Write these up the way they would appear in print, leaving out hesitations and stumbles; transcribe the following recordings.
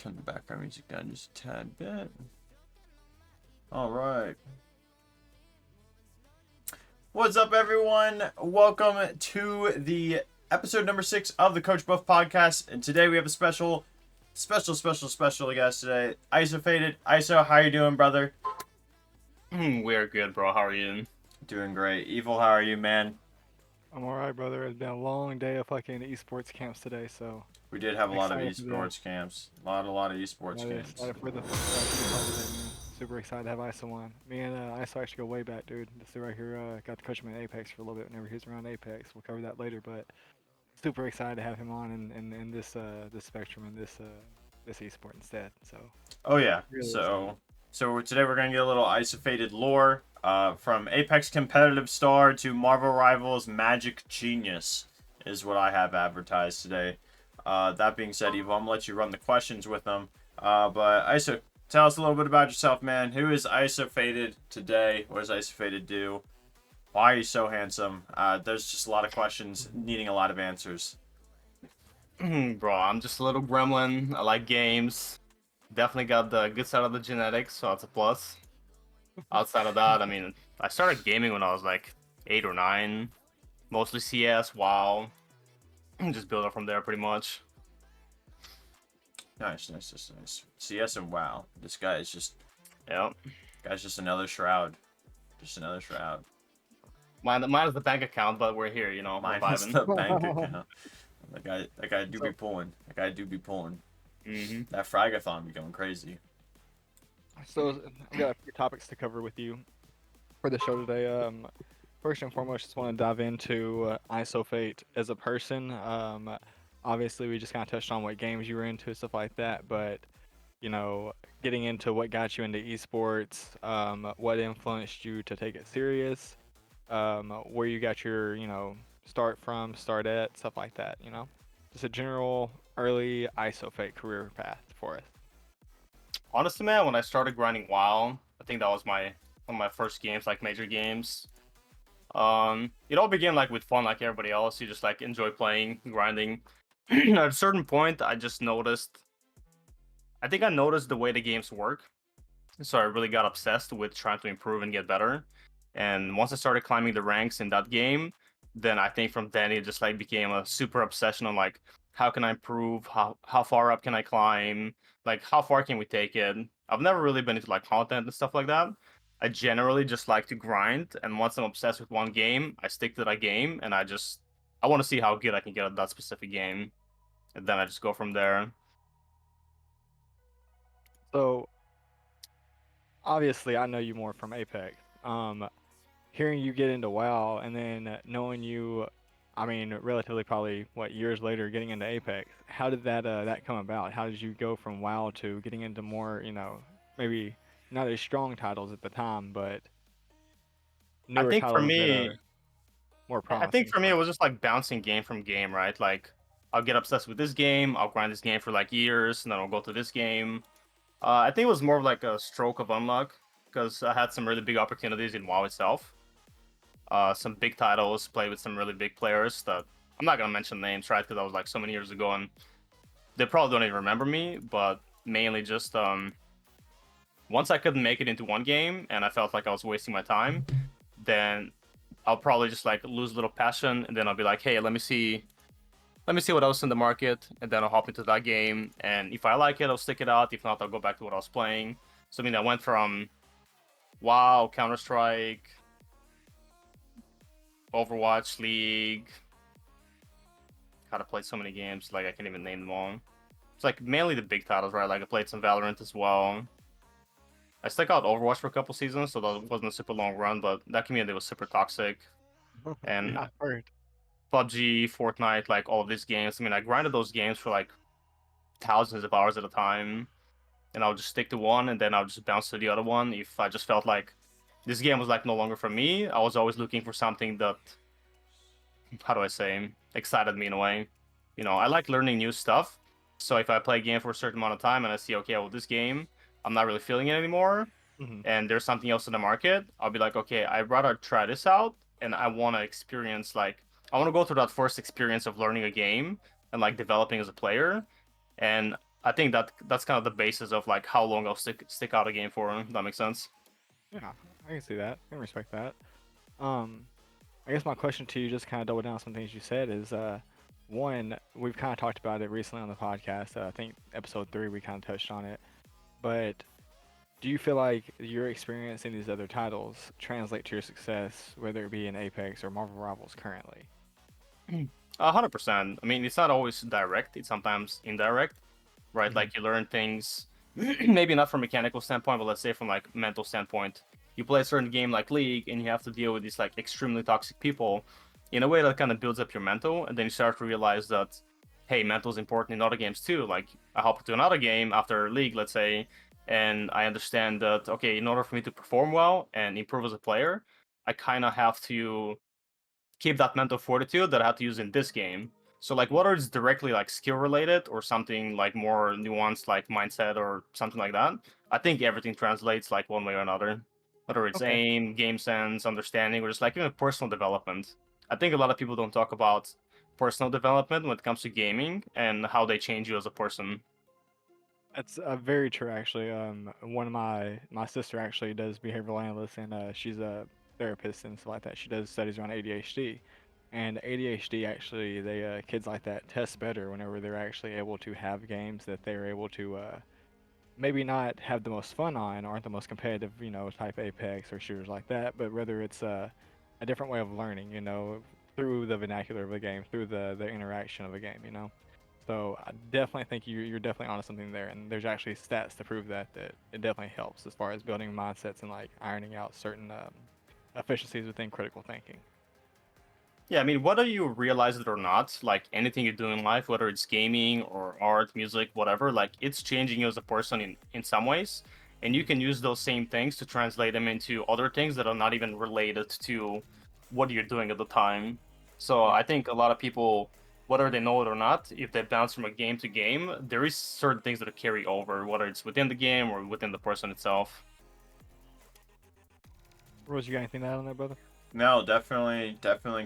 turn the background music down just a tad bit. All right. What's up, everyone? Welcome to the episode number 6 of the Coach Buff podcast. And today we have a special guest today. Isofate. Iso, how you doing, brother? We're good, bro. How are you? Doing great. Evil, how are you, man? I'm alright, brother. It's been a long day of fucking esports camps today, so We did have a lot of excited for that. esports camps. A lot of esports Excited, camps. excited for the holiday, man. Super excited to have ISO on. Me and ISO actually go way back, dude. This dude right here got to coach him in Apex for a little bit whenever he was around Apex. We'll cover that later, but super excited to have him on in this this spectrum and this esport instead. So. Oh yeah. Really So today we're gonna get a little Isofated lore. From Apex competitive star to Marvel Rivals Magic Genius is what I have advertised today. That being said, Evo, I'm gonna let you run the questions with them. But Iso, tell us a little bit about yourself, man. Who is Isofated today? What does Isofated do? Why are you so handsome? There's just a lot of questions needing a lot of answers. Bro, I'm just a little gremlin. I like games. Definitely got the good side of the genetics, so that's a plus. Outside of that, I mean, I started gaming when I was like 8 or 9. Mostly CS, WoW. Just build up from there pretty much. Nice. CS and WoW. This guy is just... Yep. Guy's just another shroud. Mine is the bank account, but we're here, you know. Mine we're is vibing. the bank account. That guy do be pulling. That Fragathon be going crazy. So we got a few topics to cover with you for the show today. First and foremost, just want to dive into Isofate as a person. Obviously, we just kind of touched on what games you were into, stuff like that. But you know, getting into what got you into esports, what influenced you to take it serious, where you got your start at, stuff like that. You know, just a general early Isofate career path for us. Honestly, man, when I started grinding WoW, I think that was one of my first games, like major games. It all began like with fun, like everybody else. You just like enjoy playing, grinding. At a certain point, I noticed the way the games work. So I really got obsessed with trying to improve and get better. And once I started climbing the ranks in that game, then I think from then it just like became a super obsession on like how can I improve, how far up can I climb, like how far can we take it. I've never really been into like content and stuff like that. I generally just like to grind, and once I'm obsessed with one game, I stick to that game, and I want to see how good I can get at that specific game, and then I just go from there. So obviously, I know you more from Apex. Hearing you get into WoW and then knowing you, I mean, relatively probably years later getting into Apex. How did that come about? How did you go from WoW to getting into more, maybe not as strong titles at the time, but I newer think for titles that me, are more I think promising for me for it you? was just like bouncing game from game, right? Like I'll get obsessed with this game, I'll grind this game for like years, and then I'll go to this game. I think it was more of like a stroke of unluck because I had some really big opportunities in WoW itself. Some big titles, played with some really big players that I'm not gonna mention names, right? Because that was like so many years ago, and they probably don't even remember me. But mainly just once I couldn't make it into one game, and I felt like I was wasting my time, then I'll probably just like lose a little passion, and then I'll be like, hey, let me see what else in the market, and then I'll hop into that game. And if I like it, I'll stick it out. If not, I'll go back to what I was playing. So I mean, I went from WoW, Counter Strike, Overwatch, League. God, I played so many games, like I can't even name them all. It's like mainly the big titles, right? Like I played some Valorant as well. I stuck out Overwatch for a couple seasons, so that wasn't a super long run, but that community was super toxic. And Yeah, I've heard. PUBG, Fortnite, like all of these games. I mean, I grinded those games for like thousands of hours at a time, and I'll just stick to one, and then I'll just bounce to the other one if I just felt like this game was like no longer for me. I was always looking for something that, how do I say, excited me in a way. You know, I like learning new stuff. So if I play a game for a certain amount of time and I see, okay, well, this game, I'm not really feeling it anymore, Hmm. and there's something else in the market, I'll be like, okay, I'd rather try this out, and I want to experience, like, I want to go through that first experience of learning a game and like developing as a player. And I think that's kind of the basis of like how long I'll stick out a game for. If that makes sense. Yeah, I can see that. I can respect that. Um, I guess my question to you, just kind of double down on some things you said, is one, we've kind of talked about it recently on the podcast. I think episode 3 we kind of touched on it. But do you feel like your experience in these other titles translate to your success, whether it be in Apex or Marvel Rivals currently? 100%. I mean, it's not always direct. It's sometimes indirect, right? Mhm. Like you learn things, maybe not from a mechanical standpoint, but let's say from like mental standpoint. You play a certain game like League, and you have to deal with these like extremely toxic people. In a way, that kind of builds up your mental, and then you start to realize that, hey, mental is important in other games too. Like I hop into another game after League, let's say, and I understand that okay, in order for me to perform well and improve as a player, I kind of have to keep that mental fortitude that I had to use in this game. So like whether it's directly like skill related or something like more nuanced like mindset or something like that, I think everything translates like one way or another. Whether it's Okay. aim, game sense, understanding, or just like even personal development. I think a lot of people don't talk about personal development when it comes to gaming and how they change you as a person. That's very true, actually. One of my sister actually does behavioral analyst, and she's a therapist and stuff like that. She does studies around ADHD, and ADHD actually, they kids like that test better whenever they're actually able to have games that they're able to maybe not have the most fun on, aren't the most competitive, type Apex or shooters like that, but rather it's a different way of learning, through the vernacular of a game, through the interaction of a game. So I definitely think you're definitely onto something there, and there's actually stats to prove that it definitely helps as far as building mindsets and like ironing out certain efficiencies within critical thinking. Yeah, I mean, whether you realize it or not, like anything you do in life, whether it's gaming or art, music, whatever, like it's changing you as a person in some ways. And you can use those same things to translate them into other things that are not even related to what you're doing at the time. So Yeah. I think a lot of people, whether they know it or not, if they bounce from a game to game, there is certain things that carry over, whether it's within the game or within the person itself. Rose, you got anything to add on that, brother? No, definitely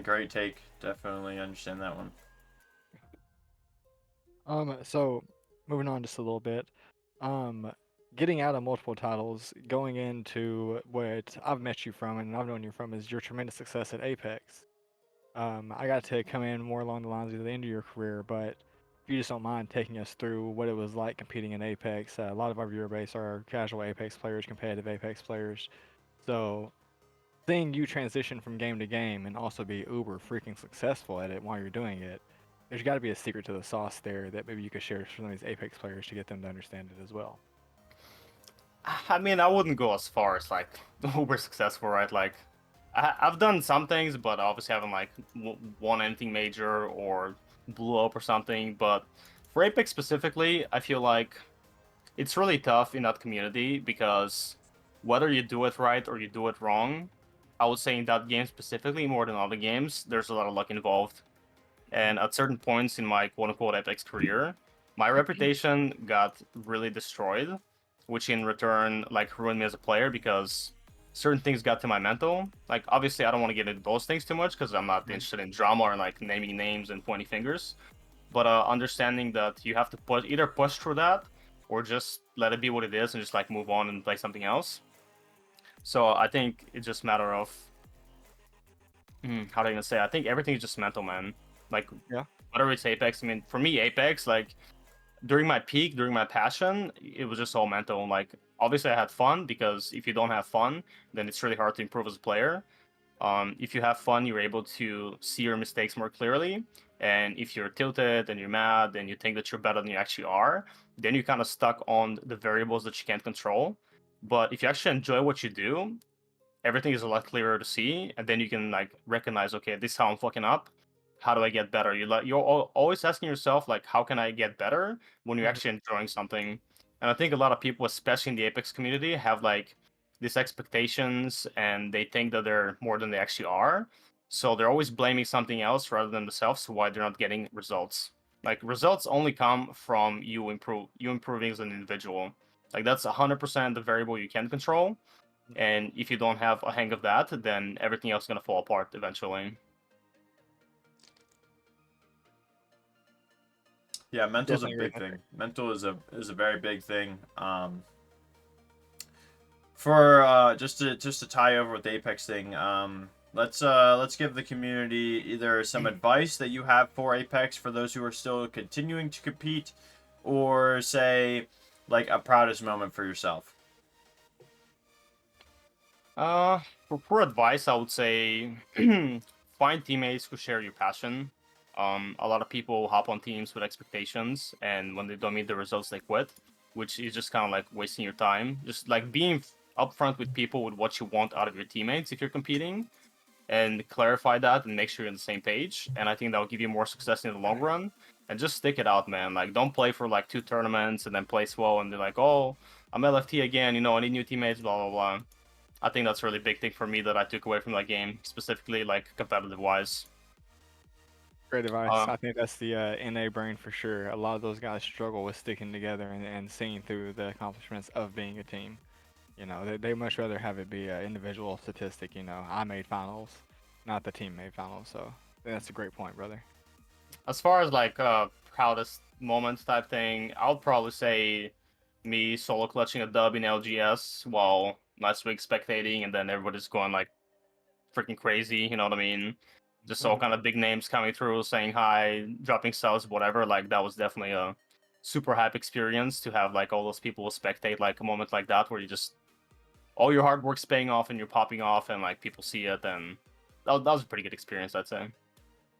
great take. Definitely understand that one. So moving on just a little bit, um, getting out of multiple titles, going into what I've met you from and I've known you from is your tremendous success at Apex. I got to come in more along the lines of the end of your career, but if you just don't mind taking us through what it was like competing in Apex, a lot of our viewer base are casual Apex players, competitive Apex players. So seeing you transition from game to game and also be uber freaking successful at it while you're doing it, there's got to be a secret to the sauce there that maybe you could share with some of these Apex players to get them to understand it as well. I mean, I wouldn't go as far as like uber successful, right? Like, I've done some things, but obviously haven't like won anything major or blew up or something. But for Apex specifically, I feel like it's really tough in that community because whether you do it right or you do it wrong, I would say in that game specifically, more than other games, there's a lot of luck involved. And at certain points in my quote unquote Apex career, my reputation got really destroyed, which in return like ruined me as a player because certain things got to my mental. Like obviously I don't want to get into those things too much because I'm not Mhm. interested in drama or like naming names and pointing fingers. But understanding that you have to either push through that or just let it be what it is and just like move on and play something else. So I think it's just a matter of how do I even say? I think everything is just mental, man. Like Yeah. whether it's Apex, I mean, for me, Apex, like during my peak, during my passion, it was just all mental. Like obviously, I had fun because if you don't have fun, then it's really hard to improve as a player. If you have fun, you're able to see your mistakes more clearly. And if you're tilted and you're mad and you think that you're better than you actually are, then you're kind of stuck on the variables that you can't control. But if you actually enjoy what you do, everything is a lot clearer to see, and then you can like recognize, okay, this is how I'm fucking up. How do I get better? You're always asking yourself like, how can I get better when you're Mhm. actually enjoying something. And I think a lot of people, especially in the Apex community, have like these expectations, and they think that they're more than they actually are. So they're always blaming something else rather than themselves why they're not getting results. Like results only come from you improving as an individual. Like that's 100% the variable you can control, and if you don't have a hang of that, then everything else is gonna fall apart eventually. Yeah, mental's a Definitely a great big metric. thing. Mental is a very big thing. For just to tie over with the Apex thing, let's give the community either some advice that you have for Apex for those who are still continuing to compete, or say like a proudest moment for yourself. Uh, for advice, I would say find teammates who share your passion. A lot of people hop on teams with expectations, and when they don't meet the results, they quit, which is just kind of like wasting your time. Just like being upfront with people with what you want out of your teammates if you're competing, and clarify that and make sure you're on the same page. And I think that will give you more success in the long run. And just stick it out, man. Like, don't play for like 2 tournaments and then play slow and they're like, oh, I'm LFT again. You know, I need new teammates. Blah blah blah. I think that's a really big thing for me that I took away from that game, specifically like competitive wise. Great advice. Uh, I think that's the NA brain for sure. A lot of those guys struggle with sticking together and seeing through the accomplishments of being a team. You know, they much rather have it be an individual statistic. You know, I made finals, not the team made finals. So that's a great point, brother. as far as like proudest moments type thing, I would probably say me solo clutching a dub in LGS while last week spectating, and then everybody's going like freaking crazy. You know what I mean? Just all kind of big names coming through, saying hi, dropping subs, whatever. Like that was definitely a super hype experience to have like all those people spectate like a moment like that where you just all your hard work's paying off and you're popping off and like people see it, and that was a pretty good experience, I'd say.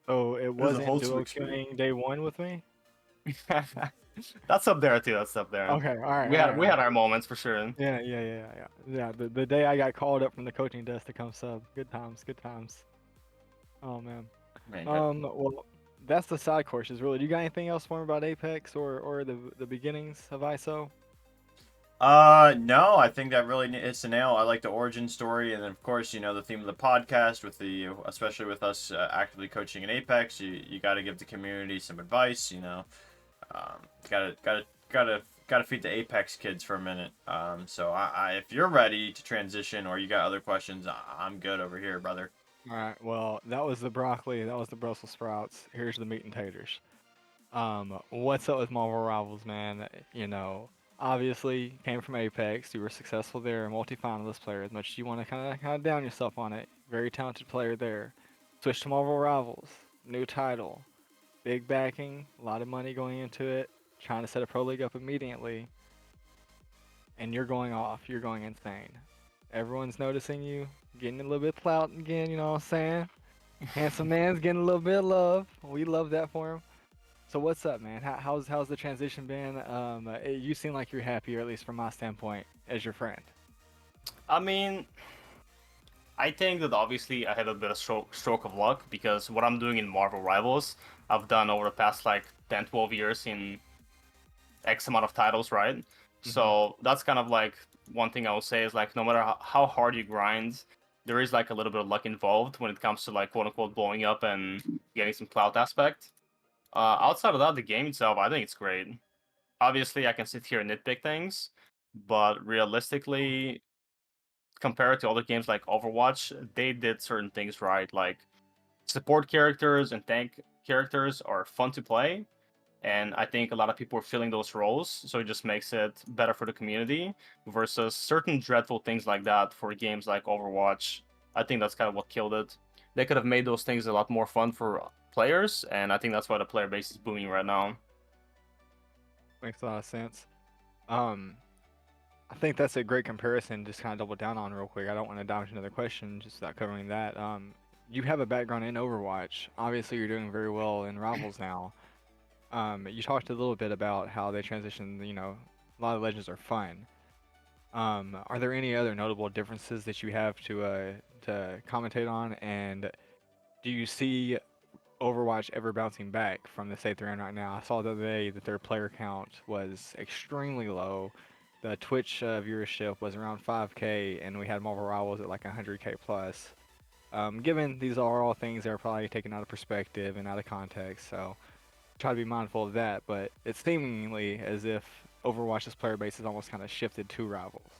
Oh, it It was a wasn't wholesome duo experience. queuing day one with me. That's up there too. That's up there. Okay, all right, We all right, had all we had right. our moments for sure. Yeah. The day I got called up from the coaching desk to come sub. Good times, good times. Oh man. Man, Well, that's the side courses really. Do you got anything else for me about Apex or the beginnings of ISO? no, I think that really hits the nail. I like the origin story, and then of course, you know, the theme of the podcast with the, especially with us actively coaching in Apex, you got to give the community some advice. You know, gotta feed the Apex kids for a minute. So if you're ready to transition or you got other questions, I'm good over here, brother. All right. Well, that was the broccoli. That was the Brussels sprouts. Here's the meat and taters. What's up with Marvel Rivals, man? You know, obviously came from Apex. You were successful there, a multi-finalist player. As much as you want to kind of down yourself on it, very talented player there. Switched to Marvel Rivals, new title, big backing, a lot of money going into it. Trying to set a pro league up immediately, and you're going off. You're going insane. Everyone's noticing you, getting a little bit of clout again. You know what I'm saying? Handsome man's getting a little bit of love. We love that for him. So what's up, man? How's the transition been? You seem like you're happy, or at least from my standpoint, as your friend. I mean, I think that obviously I had a bit of stroke of luck because what I'm doing in Marvel Rivals, I've done over the past like 10, 12 years in X amount of titles, right? So that's kind of like one thing I will say is like no matter how hard you grind, there is like a little bit of luck involved when it comes to like quote unquote blowing up and getting some clout aspect. Outside of that, the game itself, I think it's great. Obviously, I can sit here and nitpick things, but realistically, compared to other games like Overwatch, they did certain things right. Like support characters and tank characters are fun to play, and I think a lot of people are filling those roles, so it just makes it better for the community versus certain dreadful things like that for games like Overwatch. I think that's kind of what killed it. They could have made those things a lot more fun for players, and I think that's why the player base is booming right now. Makes a lot of sense. Um, I think that's a great comparison. Just kind of double down on real quick. I don't want to dive into another question, just without covering that. You have a background in Overwatch. Obviously, you're doing very well in Rivals now. You talked a little bit about how they transition. You know, a lot of legends are fun. Are there any other notable differences that you have to commentate on? And do you see Overwatch ever bouncing back from the state they're in right now? I saw the other day that their player count was extremely low. The Twitch viewership was around 5K, and we had Marvel Rivals at like 100K plus. Given these are all things that are probably taken out of perspective and out of context, so try to be mindful of that. But it's seemingly as if Overwatch's player base has almost kind of shifted to Rivals.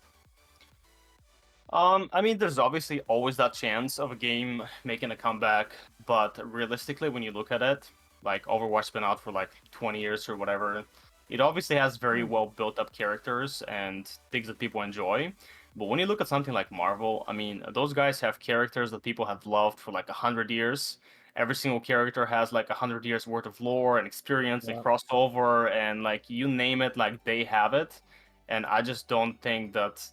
I mean, there's obviously always that chance of a game making a comeback, but realistically, when you look at it, like Overwatch's been out for like 20 years or whatever. It obviously has very well built up characters and things that people enjoy. But when you look at something like Marvel, I mean, those guys have characters that people have loved for like 100 years. Every single character has like 100 years worth of lore and experience and Yeah. crossover and like you name it, like they have it. And I just don't think that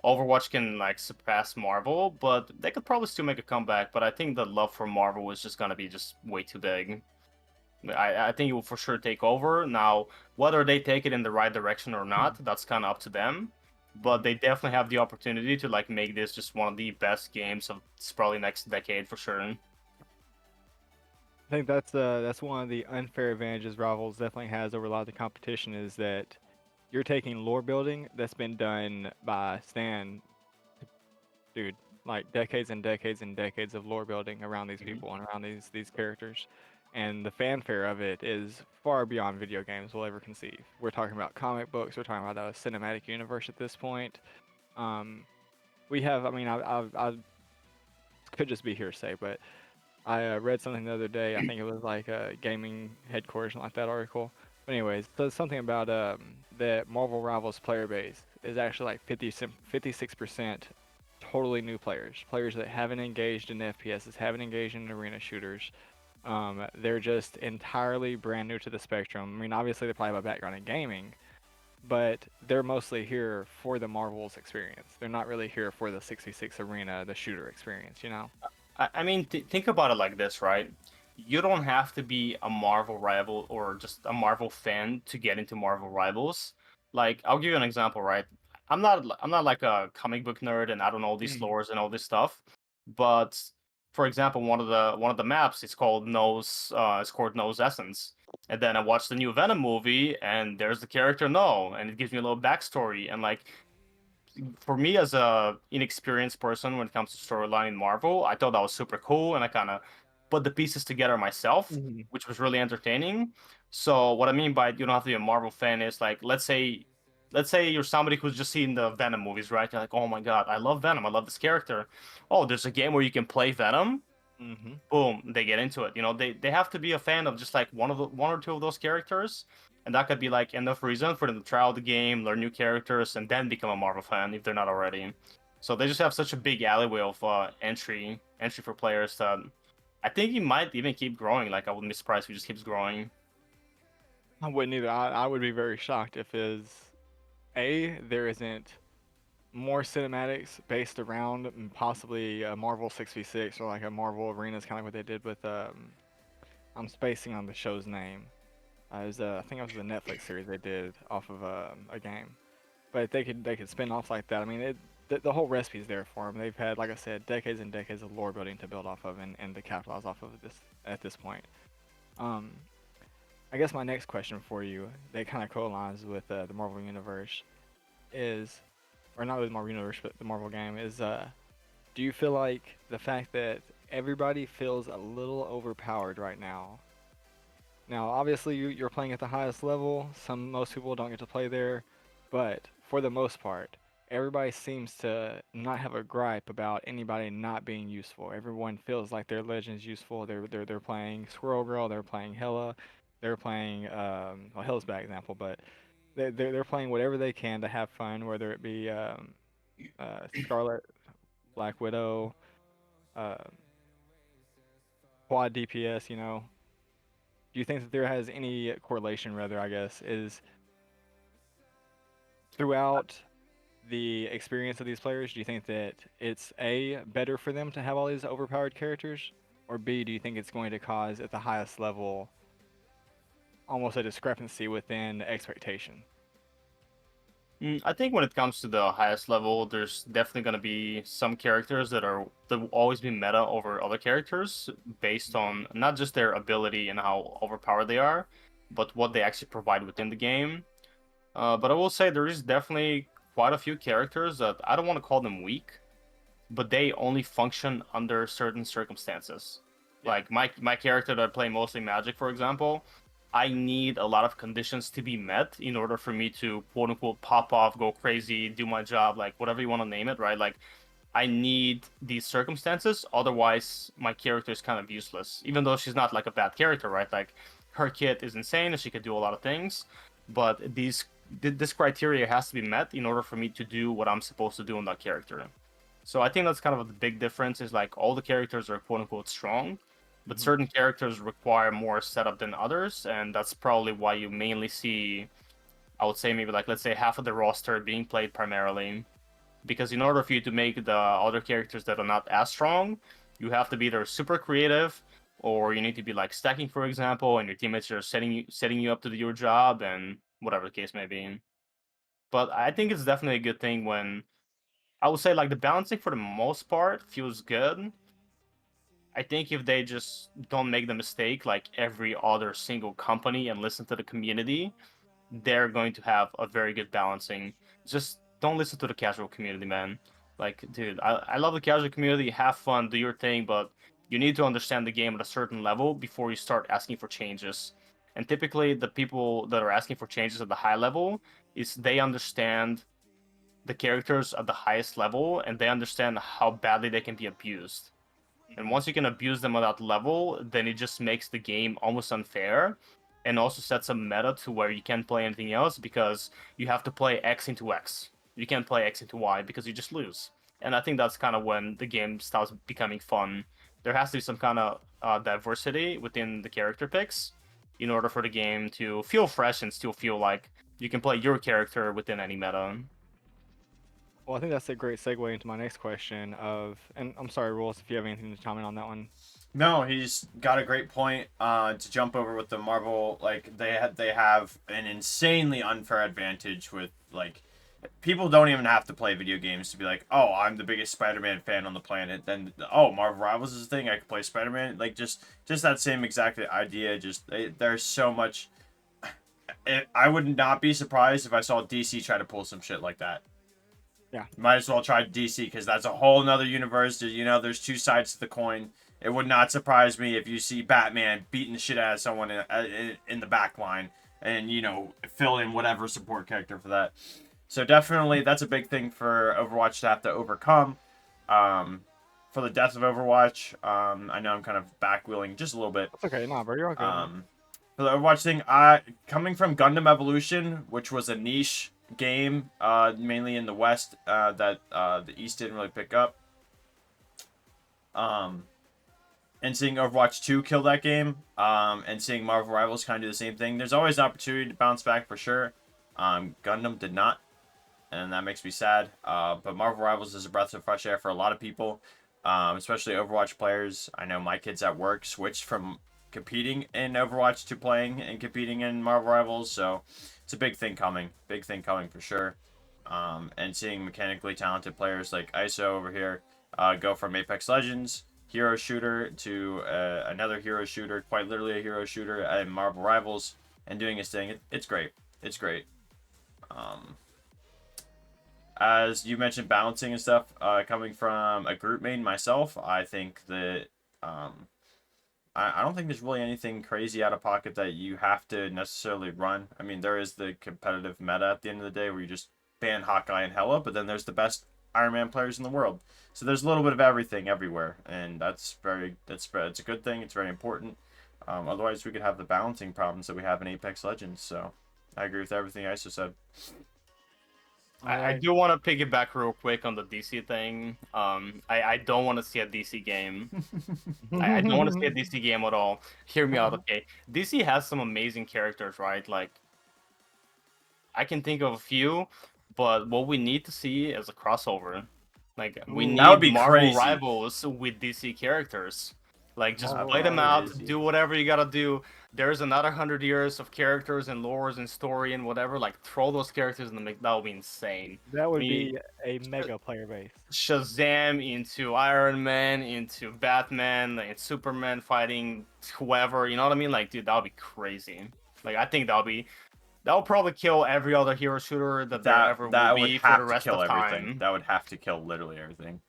Overwatch can like surpass Marvel, but they could probably still make a comeback. But I think the love for Marvel is just gonna be just way too big. I think it will for sure take over. Now, whether they take it in the right direction or not, that's kind of up to them. But Mhm. they definitely have the opportunity to like make this just one of the best games of probably next decade for sure. I think that's one of the unfair advantages Rivals definitely has over a lot of the competition is that you're taking lore building that's been done by Stan, dude, like decades and decades and decades of lore building around these Mhm. people and around these characters. And the fanfare of it is far beyond video games will ever conceive. We're talking about comic books, we're talking about a cinematic universe at this point. Um, we have, I mean, I could just be hearsay, but I read something the other day. I think it was like a gaming headquarters, something like that article. But anyways, so it's something about that Marvel Rivals player base is actually like 56% totally new players, players that haven't engaged in FPSs, haven't engaged in arena shooters. They're just entirely brand new to the spectrum. I mean, obviously they probably have a background in gaming, but they're mostly here for the Marvels experience. They're not really here for the 66 arena, the shooter experience, you know? I mean, think about it like this, right? You don't have to be a Marvel rival or just a Marvel fan to get into Marvel Rivals. Like, I'll give you an example, right? I'm not like a comic book nerd and I don't know all these Mhm. lores and all this stuff. But for example, one of the maps is called Nose Essence. And then I watched the new Venom movie and there's the character No, and it gives me a little backstory and like for me as a inexperienced person when it comes to storyline in Marvel, I thought that was super cool, and I kind of put the pieces together myself, Mhm. which was really entertaining. So what I mean by you don't have to be a Marvel fan is like let's say you're somebody who's just seen the Venom movies, right? You're like, oh my god, I love Venom, I love this character. Oh, there's a game where you can play Venom. Mhm. Boom, they get into it. You know, they have to be a fan of just like one or two of those characters, and that could be like enough reason for them to try out the game, learn new characters, and then become a Marvel fan if they're not already. So they just have such a big alleyway of entry for players that I think it might even keep growing. Like I wouldn't be surprised if it just keeps growing. I wouldn't either. I would be very shocked if is A, there isn't more cinematics based around possibly a Marvel 6v6 or like a Marvel Arenas, kind of like what they did with I'm spacing on the show's name. It was, I think it was the Netflix series they did off of a game. But they could spin off like that. I mean, the whole recipe's there for them. They've had, like I said, decades and decades of lore building to build off of and to capitalize off of this at this point. Um, I guess my next question for you, that kind of co-aligns with the Marvel Universe, is, or not with Marvel Universe, but the Marvel game is, do you feel like the fact that everybody feels a little overpowered right now? Now, obviously, you're playing at the highest level. Most people don't get to play there, but for the most part, everybody seems to not have a gripe about anybody not being useful. Everyone feels like their legend's useful. They're playing Squirrel Girl. They're playing Hela. They're playing well, Hela's a bad example, but they're playing whatever they can to have fun, whether it be Scarlet, Black Widow, uh, quad DPS. You know, do you think that there has any correlation, rather, I guess, is throughout the experience of these players, do you think that it's A, better for them to have all these overpowered characters? Or B, do you think it's going to cause at the highest level almost a discrepancy within expectation? I think when it comes to the highest level, there's definitely going to be some characters that will always be meta over other characters based on not just their ability and how overpowered they are, but what they actually provide within the game. But I will say there is definitely quite a few characters that I don't want to call them weak, but they only function under certain circumstances. Yeah. Like my character that I play mostly Magic, for example, I need a lot of conditions to be met in order for me to quote unquote pop off, go crazy, do my job, like whatever you want to name it, right? Like I need these circumstances, otherwise my character is kind of useless. Even though she's not like a bad character, right? Like her kit is insane and she could do a lot of things, but this criteria has to be met in order for me to do what I'm supposed to do in that character. So I think that's kind of the big difference is like all the characters are quote unquote strong, but certain characters require more setup than others, and that's probably why you mainly see, I would say maybe like let's say half of the roster being played primarily, because in order for you to make the other characters that are not as strong, you have to be either super creative, or you need to be like stacking, for example, and your teammates are setting you up to do your job, and whatever the case may be. But I think it's definitely a good thing when I would say like the balancing for the most part feels good. I think if they just don't make the mistake like every other single company and listen to the community, they're going to have a very good balancing. Just don't listen to the casual community, man. Like, dude, I love the casual community. Have fun, do your thing, but you need to understand the game at a certain level before you start asking for changes. And typically, the people that are asking for changes at the high level is they understand the characters at the highest level and they understand how badly they can be abused. And once you can abuse them at that level, then it just makes the game almost unfair and also sets a meta to where you can't play anything else because you have to play X into X. You can't play X into Y because you just lose. And I think that's kind of when the game starts becoming fun. There has to be some kind of diversity within the character picks in order for the game to feel fresh and still feel like you can play your character within any meta. Well, I think that's a great segue into my next question of, and I'm sorry, Rules, if you have anything to comment on that one. No, he's got a great point. To jump over with the Marvel, like they have an insanely unfair advantage with like people don't even have to play video games to be like, oh, I'm the biggest Spider-Man fan on the planet. Then oh, Marvel Rivals is a thing. I can play Spider-Man. Like just that same exact idea. Just there's so much. I would not be surprised if I saw DC try to pull some shit like that. Yeah. Might as well try DC because that's a whole nother universe. You know, there's two sides to the coin. It would not surprise me if you see Batman beating the shit out of someone in the back line and, you know, fill in whatever support character for that. So definitely that's a big thing for Overwatch to have to overcome. For the death of Overwatch, I know I'm kind of backwheeling just a little bit. That's okay, nah, bro, you're all good. For the Overwatch thing, coming from Gundam Evolution, which was a niche game, mainly in the West, that the East didn't really pick up. And seeing Overwatch 2 kill that game, and seeing Marvel Rivals kind of do the same thing, there's always an opportunity to bounce back for sure. Gundam did not, and that makes me sad. But Marvel Rivals is a breath of fresh air for a lot of people, especially Overwatch players. I know my kids at work switched from competing in Overwatch to playing and competing in Marvel Rivals, so it's a big thing coming for sure. And seeing mechanically talented players like ISO over here go from Apex Legends hero shooter to another hero shooter, quite literally a hero shooter at Marvel Rivals, and doing his thing. It's great. It's great. As you mentioned, balancing and stuff, coming from a group main myself, I think that I don't think there's really anything crazy out of pocket that you have to necessarily run. I mean, there is the competitive meta at the end of the day where you just ban Hawkeye and Hela, but then there's the best Iron Man players in the world. So there's a little bit of everything everywhere, and it's a good thing. It's very important. Otherwise, we could have the balancing problems that we have in Apex Legends. So I agree with everything ISO said. I do want to piggyback real quick on the DC thing. I don't want to see a DC game. I don't want to see a DC game at all. Hear me out, okay? DC has some amazing characters, right? Like, I can think of a few, but what we need to see is a crossover. Like, we That would need be Marvel crazy. Rivals with DC characters. Like, just Oh, play them out, crazy. do whatever you gotta do. There's another 100 years of characters and lores and story and whatever. Like, throw those characters in the mix. That would be insane. That would Me- be a mega player base. Shazam into Iron Man, into Batman, and Superman fighting whoever, you know what I mean? Like, dude, that would be crazy. Like, I think that would probably kill every other hero shooter that there ever will would be for have the to rest kill of everything. time. That would have to kill literally everything.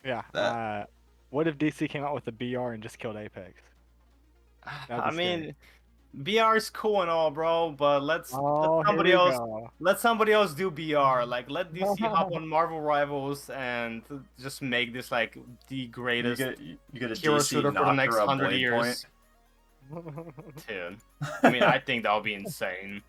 Yeah. What if DC came out with a BR and just killed Apex? That'd be I scary. mean, BR is cool and all, bro, but let Oh, here somebody we else go. do BR. Like let DC hop on Marvel Rivals and just make this like the You greatest get you get a hero DC shooter for the next knocker a 100 blade point. years. Dude. I mean, I think that would be insane.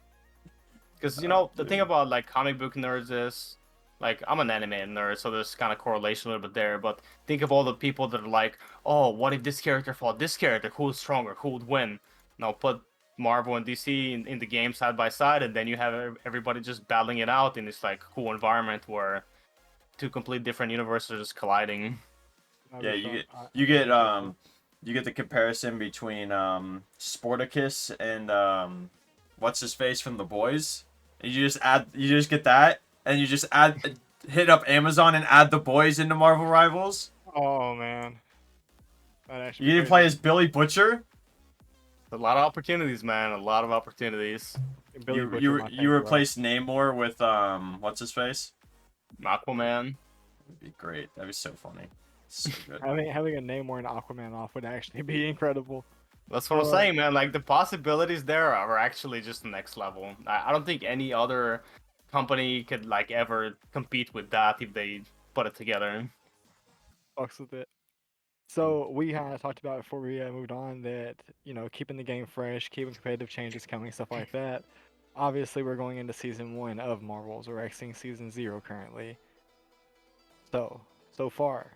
Because, the thing Dude. about, like, comic book nerds is, like, I'm an anime nerd, so there's kind of correlation a little bit there, but think of all the people that are like, oh, what if this character fought this character? Who's stronger? Who would win? Now put Marvel and DC in the game side by side, and then you have everybody just battling it out in this, like, cool environment where two complete different universes are just colliding. That'd Yeah, be you fun. get I you think get that'd be pretty cool. you get the comparison between Sporticus and what's his face from The Boys. And you just get that, and you just hit up Amazon and add The Boys into Marvel Rivals. Oh man, that'd actually be You can play crazy. as Billy Butcher. A lot of opportunities, man. A lot of opportunities. Billy Butcher, my You tank as well. replace Namor with what's his face? Aquaman. That'd be great. That'd be so funny. So good. Having a Namor and Aquaman off would actually be incredible. That's what I'm Uh, saying, man. Like the possibilities there are actually just the next level. I don't think any other company could like ever compete with that if they put it together. fucks with it. So we kind of talked about before we moved on that keeping the game fresh, keeping competitive changes coming, stuff like that. Obviously, we're going into season 1 of Marvels. We're exiting season 0 currently. So far,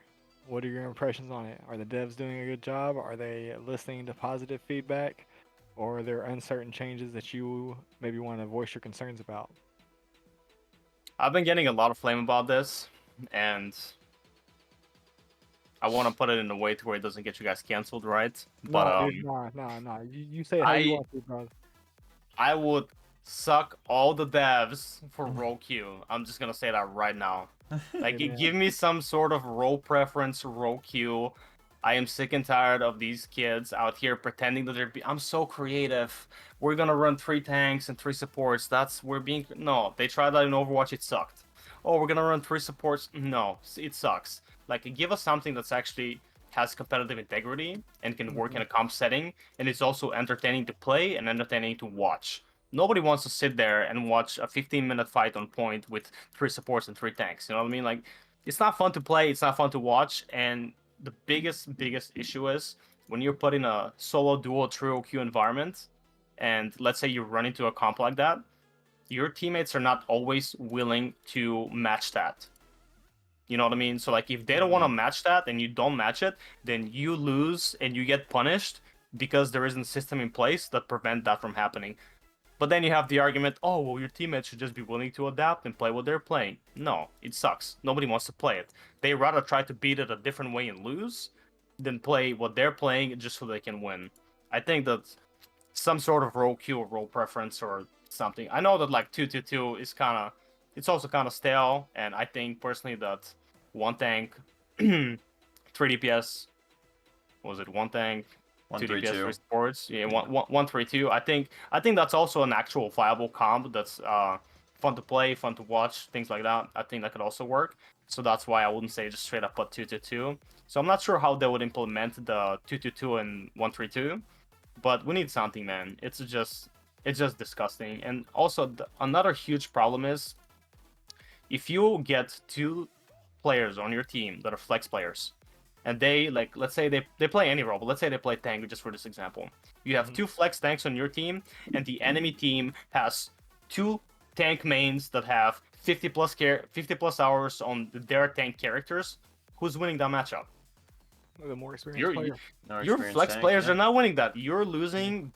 what are your impressions on it? Are the devs doing a good job? Are they listening to positive feedback? Or are there uncertain changes that you maybe want to voice your concerns about? I've been getting a lot of flame about this, and I want to put it in a way to where it doesn't get you guys canceled, right? But No, dude, nah. You say it how you I want to, bro. I would suck all the devs for role queue. I'm just gonna say that right now. Like, Hey, man. give me some sort of role preference, role queue. I am sick and tired of these kids out here pretending that I'm so creative. We're gonna run 3 tanks and 3 supports. We're being. No, they tried that in Overwatch, it sucked. Oh, we're gonna run 3 supports. No, it sucks. Like, give us something that's actually has competitive integrity and can work in a comp setting, and it's also entertaining to play and entertaining to watch. Nobody wants to sit there and watch a 15-minute fight on point with 3 supports and 3 tanks. You know what I mean? Like, it's not fun to play, it's not fun to watch, and the biggest issue is when you're put in a solo, duo, trio queue environment, and let's say you run into a comp like that, your teammates are not always willing to match that. You know what I mean? So like if they don't want to match that and you don't match it, then you lose and you get punished because there isn't a system in place that prevent that from happening. But then you have the argument, oh, well, your teammates should just be willing to adapt and play what they're playing. No, it sucks. Nobody wants to play it. They rather try to beat it a different way and lose than play what they're playing just so they can win. I think that some sort of role queue or role preference or something. I know that like 2-2-2 is kind of, it's also kind of stale, and I think personally that one tank, 3 DPS, was it one tank, One 2 three DPS, two. 3 supports? Yeah, 1-3-2. I think that's also an actual viable comp that's fun to play, fun to watch, things like that. I think that could also work. So that's why I wouldn't say just straight up put 2-2-2. So I'm not sure how they would implement the 2-2-2 and 1-3-2. But we need something, man. It's just disgusting. And also another huge problem is if you get 2 players on your team that are flex players, and they like let's say they play any role, but let's say they play tank just for this example. You have 2 flex tanks on your team, and the enemy team has 2 tank mains that have 50 plus hours on their tank characters. Who's winning that matchup? The more experienced Your player. No your experienced flex tank. players Yeah. are not winning that. You're losing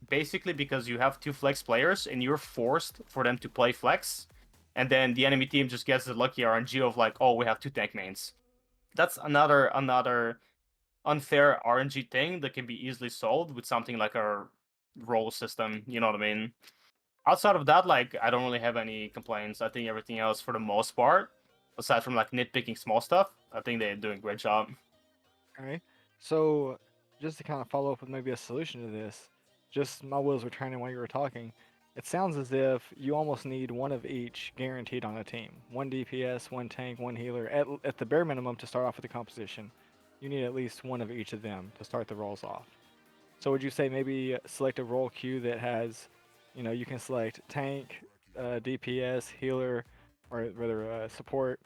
basically because you have 2 flex players and you're forced for them to play flex, and then the enemy team just gets the lucky RNG of like, oh, we have 2 tank mains. That's another unfair RNG thing that can be easily solved with something like a role system. You know what I mean? Outside of that, like I don't really have any complaints. I think everything else, for the most part, aside from like nitpicking small stuff, I think they're doing a great job. Okay. So, just to kind of follow up with maybe a solution to this, just my wheels were turning while you were talking. It sounds as if you almost need one of each guaranteed on a team. One DPS, one tank, one healer, at the bare minimum to start off with the composition. You need at least one of each of them to start the rolls off. So would you say maybe select a role queue that has, you can select tank, DPS, healer, or rather support,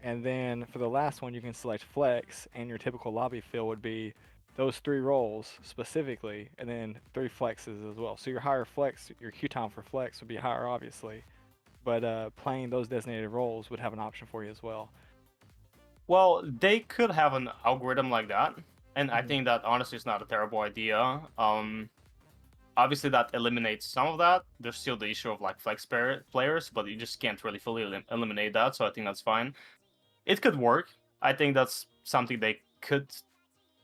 and then for the last one you can select flex, and your typical lobby fill would be those three roles specifically, and then three flexes as well. So your higher flex, your Q time for flex would be higher, obviously, but playing those designated roles would have an option for you as well. Well, they could have an algorithm like that, and I Mhm. think that honestly is not a terrible idea. Obviously that eliminates some of that. There's still the issue of like players, but you just can't really fully eliminate that. So I think that's fine. It could work. I think that's something they could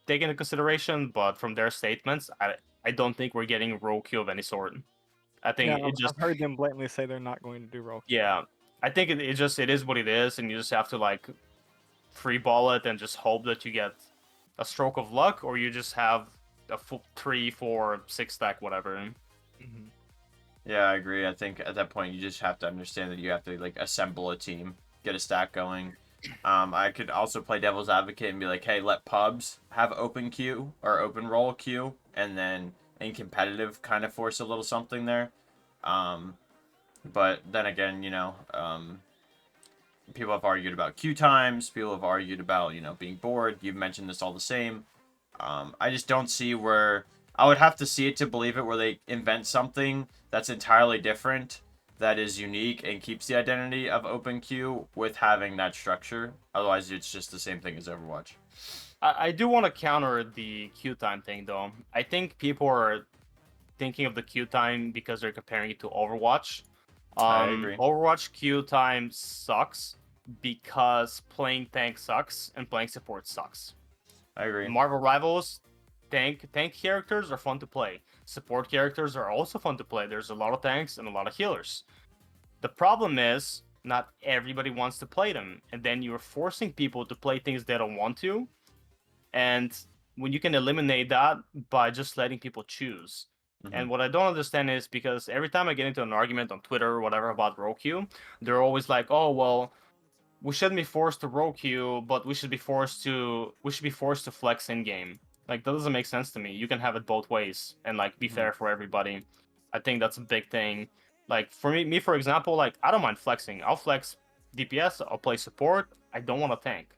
take into consideration. But from their statements, I don't think we're getting role queue of any sort. I Yeah, think it I've just heard them blatantly say they're not going to do role queue. yeah. I think it is what it is, and you just have to like free ball it and just hope that you get a stroke of luck, or you just have a full 3, 4, 6 stack, whatever. Mhm. Yeah, I agree. I think at that point you just have to understand that you have to like assemble a team, get a stack going. I could also play devil's advocate and be like, hey, let pubs have open queue or open role queue, and then in competitive kind of force a little something there. Um, but then again, people have argued about queue times. People have argued about being bored. You've mentioned this all the same. I just don't see where I would have to see it to believe it, where they invent something that's entirely different, that is unique and keeps the identity of open queue with having that structure. Otherwise, it's just the same thing as Overwatch. I do want to counter the queue time thing, though. I think people are thinking of the queue time because they're comparing it to Overwatch. I agree. Overwatch queue time sucks because playing tank sucks and playing support sucks. I agree. Marvel Rivals, tank characters are fun to play. Support characters are also fun to play. There's a lot of tanks and a lot of healers. The problem is not everybody wants to play them, and then you're forcing people to play things they don't want to. And when you can eliminate that by just letting people choose. Mm-hmm. And what I don't understand is because every time I get into an argument on Twitter or whatever about role queue, they're always like, "Oh well, we shouldn't be forced to role queue, but we should be forced to flex in game." Like that doesn't make sense to me. You can have it both ways and like be Mm-hmm. fair for everybody. I think that's a big thing. Like for me for example, like I don't mind flexing. I'll flex DPS. I'll play support. I don't want to tank,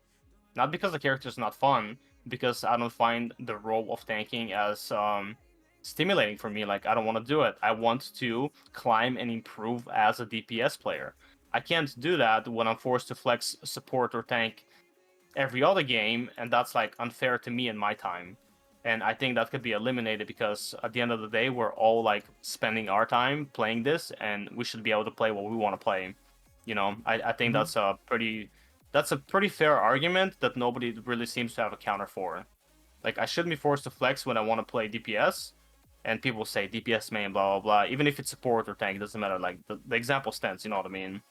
not because the character is not fun, because I don't find the role of tanking as stimulating for me. Like I don't want to do it. I want to climb and improve as a DPS player. I can't do that when I'm forced to flex support or tank every other game, and that's like unfair to me and my time. And I think that could be eliminated because at the end of the day, we're all like spending our time playing this, and we should be able to play what we want to play. I think Mm-hmm. that's a pretty fair argument that nobody really seems to have a counter for. Like I shouldn't be forced to flex when I want to play DPS, and people say DPS main blah blah blah. Even if it's support or tank, it doesn't matter. Like the example stands, you know what I mean?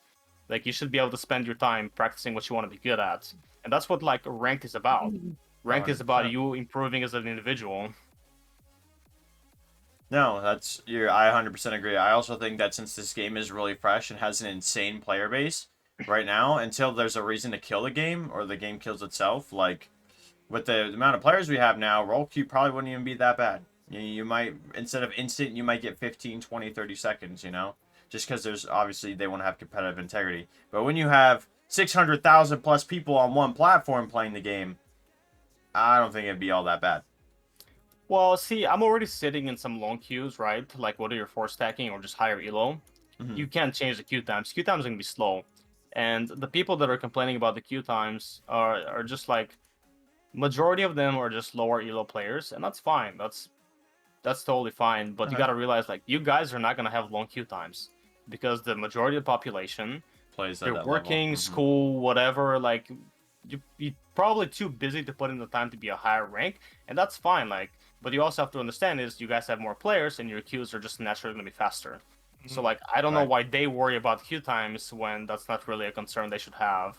Like you should be able to spend your time practicing what you want to be good at, and that's what like ranked is about. Ranked is about 100%. you improving as an individual. No, I 100% agree. I also think that since this game is really fresh and has an insane player base right now, until there's a reason to kill the game or the game kills itself, like with the amount of players we have now, roll queue probably wouldn't even be that bad. You might, instead of instant, you might get 15, 20, 30 seconds, just because there's obviously they want to have competitive integrity. But when you have 600,000 plus people on one platform playing the game, I don't think it'd be all that bad. Well, see, I'm already sitting in some long queues, right? Like whether you're force stacking or just higher elo, Mm-hmm. you can't change the queue times. Queue times are gonna be slow, and the people that are complaining about the queue times are just like majority of them are just lower elo players, and that's fine. That's totally fine. But you Okay. gotta realize like you guys are not gonna have long queue times because the majority of the population Plays at they're that level. working, Mm-hmm. school, whatever. Like you're probably too busy to put in the time to be a higher rank, and that's fine. Like, but you also have to understand is you guys have more players, and your queues are just naturally gonna be faster. So like, I don't know Right. why they worry about queue times when that's not really a concern they should have.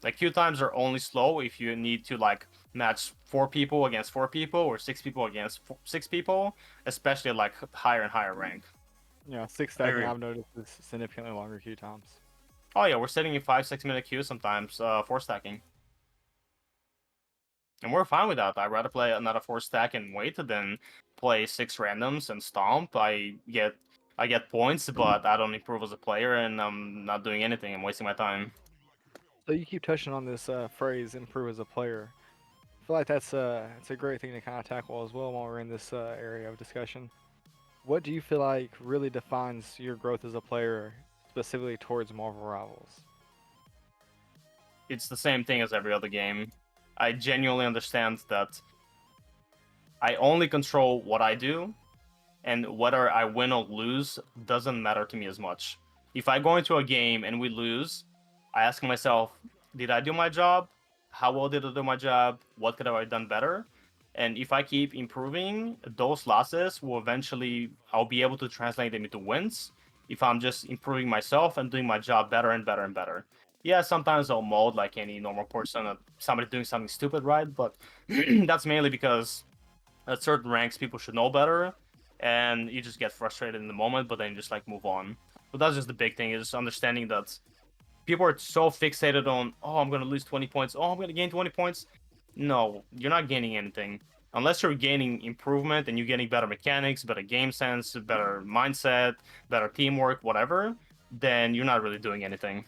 Like queue times are only slow if you need to like match 4 people against 4 people or 6 people against 6 people, especially like higher and higher rank. Yeah, six I stacking agree. I've noticed is significantly longer queue times. Oh yeah, we're sitting in 5-6 minute queues sometimes, 4 stacking. And we're fine with that. I'd rather play another 4 stack and wait than play 6 randoms and stomp. I get points, but I don't improve as a player, and I'm not doing anything. I'm wasting my time. So you keep touching on this phrase "improve as a player." I feel like it's a great thing to kind of tackle as well while we're in this area of discussion. What do you feel like really defines your growth as a player, specifically towards Marvel Rivals? It's the same thing as every other game. I genuinely understand that I only control what I do, and whether I win or lose doesn't matter to me as much. If I go into a game and we lose, I ask myself, did I do my job? How well did I do my job? What could I have done better? And if I keep improving, those losses will eventually, I'll be able to translate them into wins if I'm just improving myself and doing my job better and better and better. Yeah, sometimes I'll mold like any normal person at somebody doing something stupid, right? But that's mainly because at certain ranks, people should know better, and you just get frustrated in the moment, but then you just like move on. But that's just the big thing, is understanding that people are so fixated on, oh, I'm gonna lose 20 points, oh, I'm gonna gain 20 points. No, you're not gaining anything. Unless you're gaining improvement and you're getting better mechanics, better game sense, better mindset, better teamwork, whatever, then you're not really doing anything.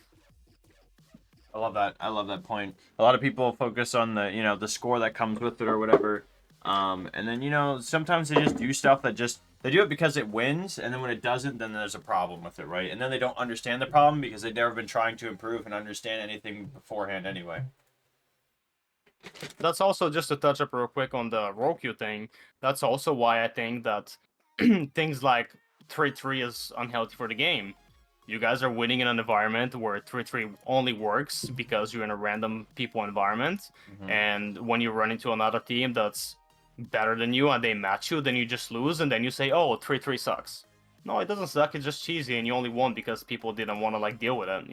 I love that. I love that point. A lot of people focus on the score that comes with it or whatever. And then, sometimes they just do stuff that they do it because it wins, and then when it doesn't, then there's a problem with it, right? And then they don't understand the problem because they've never been trying to improve and understand anything beforehand anyway. That's also just to touch up real quick on the Roku thing. That's also why I think that things like 3-3 is unhealthy for the game. You guys are winning in an environment where 3-3 only works because you're in a random people environment. And when you run into another team that's better than you and they match you, then you just lose, and then you say, oh, 3-3 sucks. No, it doesn't suck. It's just cheesy, and you only won because people didn't want to like deal with it,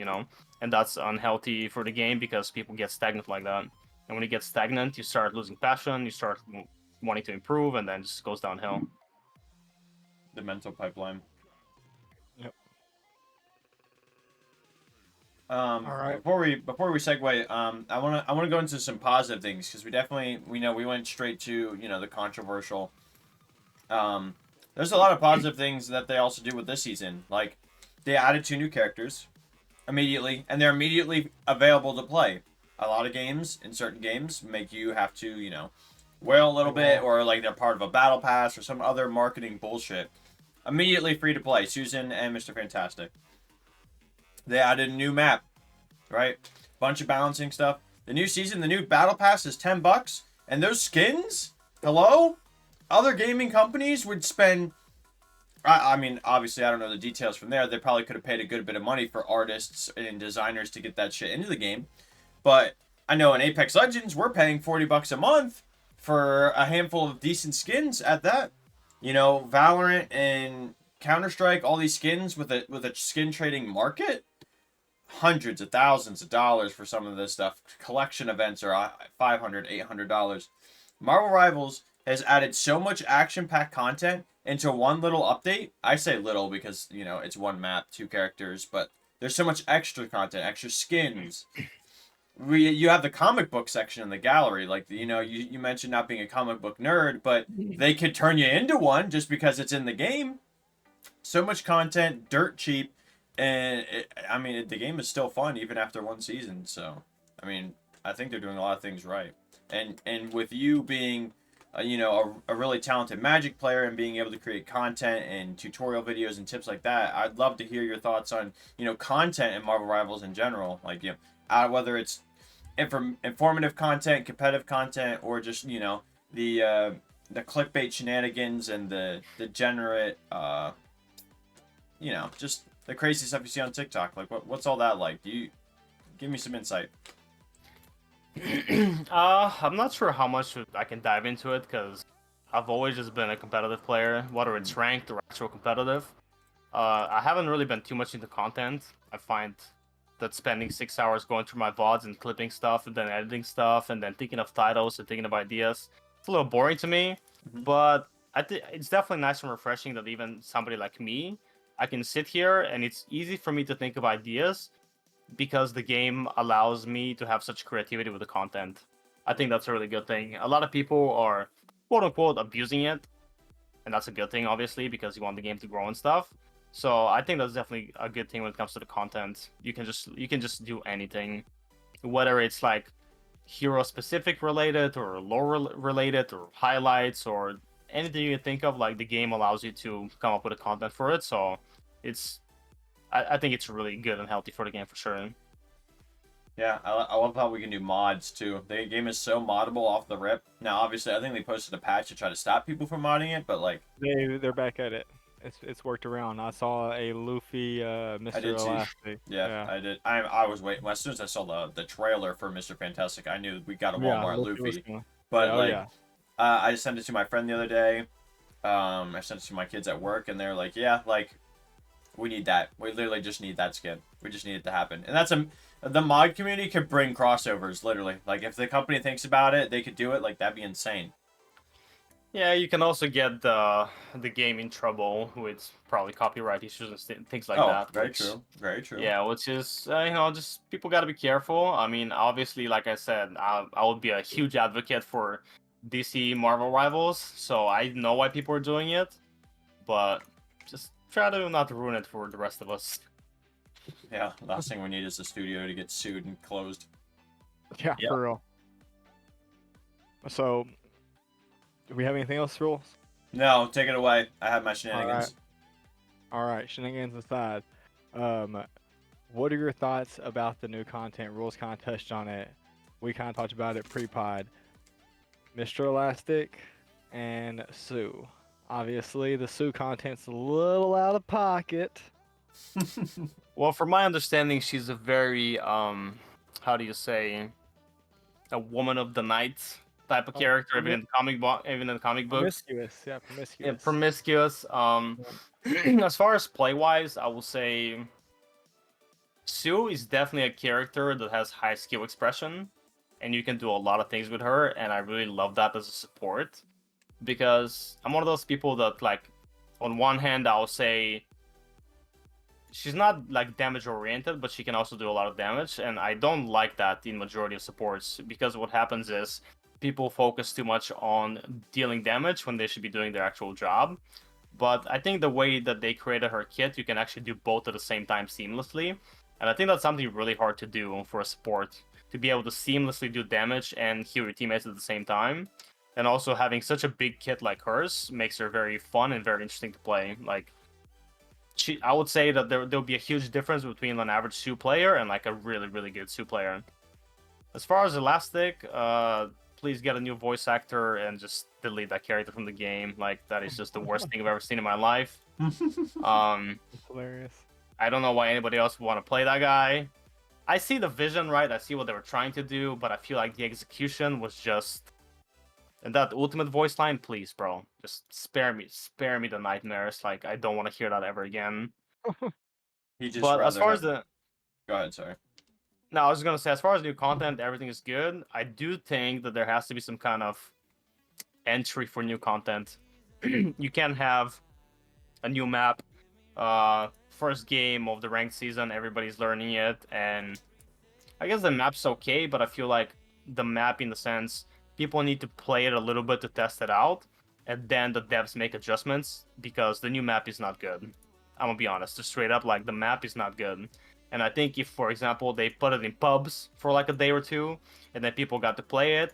And that's unhealthy for the game because people get stagnant like that. And when you get stagnant, you start losing passion, you start wanting to improve, and then it just goes downhill. The mental pipeline. Yep. All right. Before we segue, I wanna go into some positive things because we went straight to the controversial. There's a lot of positive things that they also do with this season. Like they added 2 new characters immediately, and they're immediately available to play. A lot of games, in certain games, make you have to wait a little bit, or like they're part of a battle pass or some other marketing bullshit. Immediately free to play. Susan and Mr. Fantastic. They added a new map, right? Bunch of balancing stuff. The new season, the new battle pass is $10, and those skins, hello? Other gaming companies would spend. I mean, obviously, I don't know the details from there. They probably could have paid a good bit of money for artists and designers to get that shit into the game. But I know in Apex Legends, we're paying $40 a month for a handful of decent skins at that. Valorant and Counter-Strike, all these skins with a skin trading market. Hundreds of thousands of dollars for some of this stuff. Collection events are $500, $800. Marvel Rivals has added so much action-packed content into one little update. I say little because, it's one map, 2 characters, but there's so much extra content, extra skins. You have the comic book section in the gallery. Like, you mentioned not being a comic book nerd, but they could turn you into one just because it's in the game. So much content, dirt cheap, and the game is still fun even after 1 season. So, I think they're doing a lot of things right. And with you being, a really talented Magic player and being able to create content and tutorial videos and tips like that, I'd love to hear your thoughts on, content in Marvel Rivals in general. Like, whether it's informative content, competitive content, or just the clickbait shenanigans and the degenerate, just the crazy stuff you see on TikTok. Like, what's all that like? You give me some insight. I'm not sure how much I can dive into it because I've always just been a competitive player, whether it's ranked or actual competitive. I haven't really been too much into content. I find that spending 6 hours going through my VODs and clipping stuff and then editing stuff and then thinking of titles and thinking of ideas, it's a little boring to me. But it's definitely nice and refreshing that even somebody like me, I can sit here and it's easy for me to think of ideas because the game allows me to have such creativity with the content. I think that's a really good thing. A lot of people are quote unquote abusing it. and that's a good thing, obviously, because you want the game to grow and stuff. So I think that's definitely a good thing when it comes to the content. You can just do anything, whether it's like hero specific related or lore related or highlights or anything you can think of. Like the game allows you to come up with a content for it. So it's I think it's really good and healthy for the game for sure. Yeah, I love how we can do mods too. The game is so moddable off the rip. Now, obviously, I think they posted a patch to try to stop people from modding it, but like They're back at it. It's worked around. I saw a Luffy, I Mr. did too. Elastic. Yeah, Yeah. I did. I was waiting. As soon as I saw the trailer for Mr. Fantastic, I knew we got a Yeah, Walmart Luffy was Luffy. gonna. But Yeah, oh like, yeah. I sent it to my friend the other day. I sent it to my kids at work, and they're like, "Yeah, like, we need that. We literally just need that skin. We just need it to happen." And that's the mod community could bring crossovers. Literally, like if the company thinks about it, they could do it. Like that'd be insane. Yeah, you can also get the game in trouble with probably copyright issues and things like Oh, that. very Which, true. Very true. yeah, which is just people got to be careful. I mean, obviously, like I said, I would be a huge advocate for DC Marvel rivals, so I know why people are doing it, but just try to not ruin it for the rest of us. Yeah, last thing we need is the studio to get sued and closed. Yeah, Yeah. for real. So, do we have anything else, rules? No, take it away. I have my shenanigans. All right, shenanigans aside, what are your thoughts about the new content? Rules kind of touched on it. We kind of talked about it pre-pod. Mr. Elastic and Sue. Obviously, the Sue content's a little out of pocket. Well, from my understanding, she's a very how do you say, a woman of the night type of Oh, character, even in the comic books. Promiscuous, yeah, Yeah, promiscuous. promiscuous. As far as play wise, I will say Sue is definitely a character that has high skill expression, and you can do a lot of things with her, and I really love that as a support because I'm one of those people that, like, on one hand, I'll say she's not like damage oriented, but she can also do a lot of damage, and I don't like that in majority of supports because what happens is people focus too much on dealing damage when they should be doing their actual job. But I think the way that they created her kit, you can actually do both at the same time seamlessly. And I think that's something really hard to do for a support, to be able to seamlessly do damage and heal your teammates at the same time. And also having such a big kit like hers makes her very fun and very interesting to play. Like, I would say that there'll be a huge difference between an average Sue player and like a really, really good Sue player. As far as Elastic, please get a new voice actor and just delete that character from the game. Like, that is just the worst thing I've ever seen in my life. It's hilarious. I don't know why anybody else would want to play that guy. I see the vision, right? I see what they were trying to do, but I feel like the execution was just... And that ultimate voice line, please, bro. Just spare me the nightmares. Like, I don't want to hear that ever again. He just But as rather far have... as the... Go ahead, sorry. No, I was gonna say, as far as new content, everything is good. I do think that there has to be some kind of entry for new content. You can have a new map. First game of the ranked season, everybody's learning it, and I guess the map's okay, but I feel like the map, in the sense, people need to play it a little bit to test it out, and then the devs make adjustments because the new map is not good. I'm gonna be honest, just straight up, like, the map is not good. And I think if, for example, they put it in pubs for like a day or two, and then people got to play it,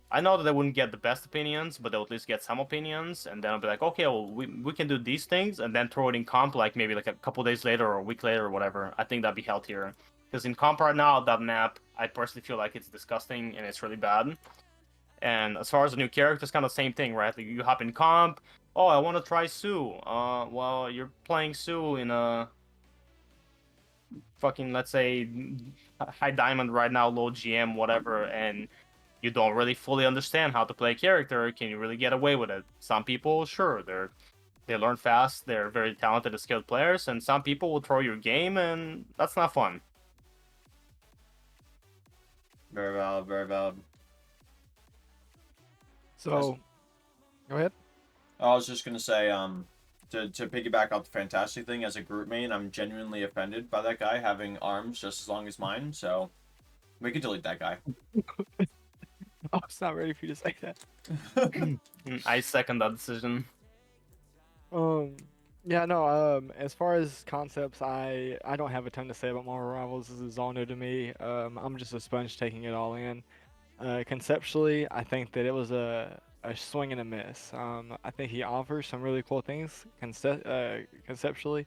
I know that they wouldn't get the best opinions, but they'll at least get some opinions, and then I'll be like, okay, well, we can do these things, and then throw it in comp, like maybe like a couple days later or a week later or whatever. I think that'd be healthier. Because in comp right now, that map, I personally feel like it's disgusting and it's really bad. And as far as the new character, it's kind of the same thing, right? Like, you hop in comp, oh, I want to try Sue. Well, you're playing Sue in a fucking, let's say, high diamond right now, low GM, whatever, and you don't really fully understand how to play a character. Can you really get away with it? Some people, sure, they learn fast, they're very talented and skilled players, and some people will throw your game, and that's not fun. Very valid, very valid. So, go ahead. I was just gonna say, to piggyback off the Fantastic thing, as a group main, I'm genuinely offended by that guy having arms just as long as mine, so we can delete that guy. I was not ready for you to say that. I second that decision. Um, yeah, no. As far as concepts, I don't have a ton to say about Marvel Rivals. This is all new to me. I'm just a sponge taking it all in. Conceptually, I think that it was a swing and a miss. I think he offers some really cool things conceptually.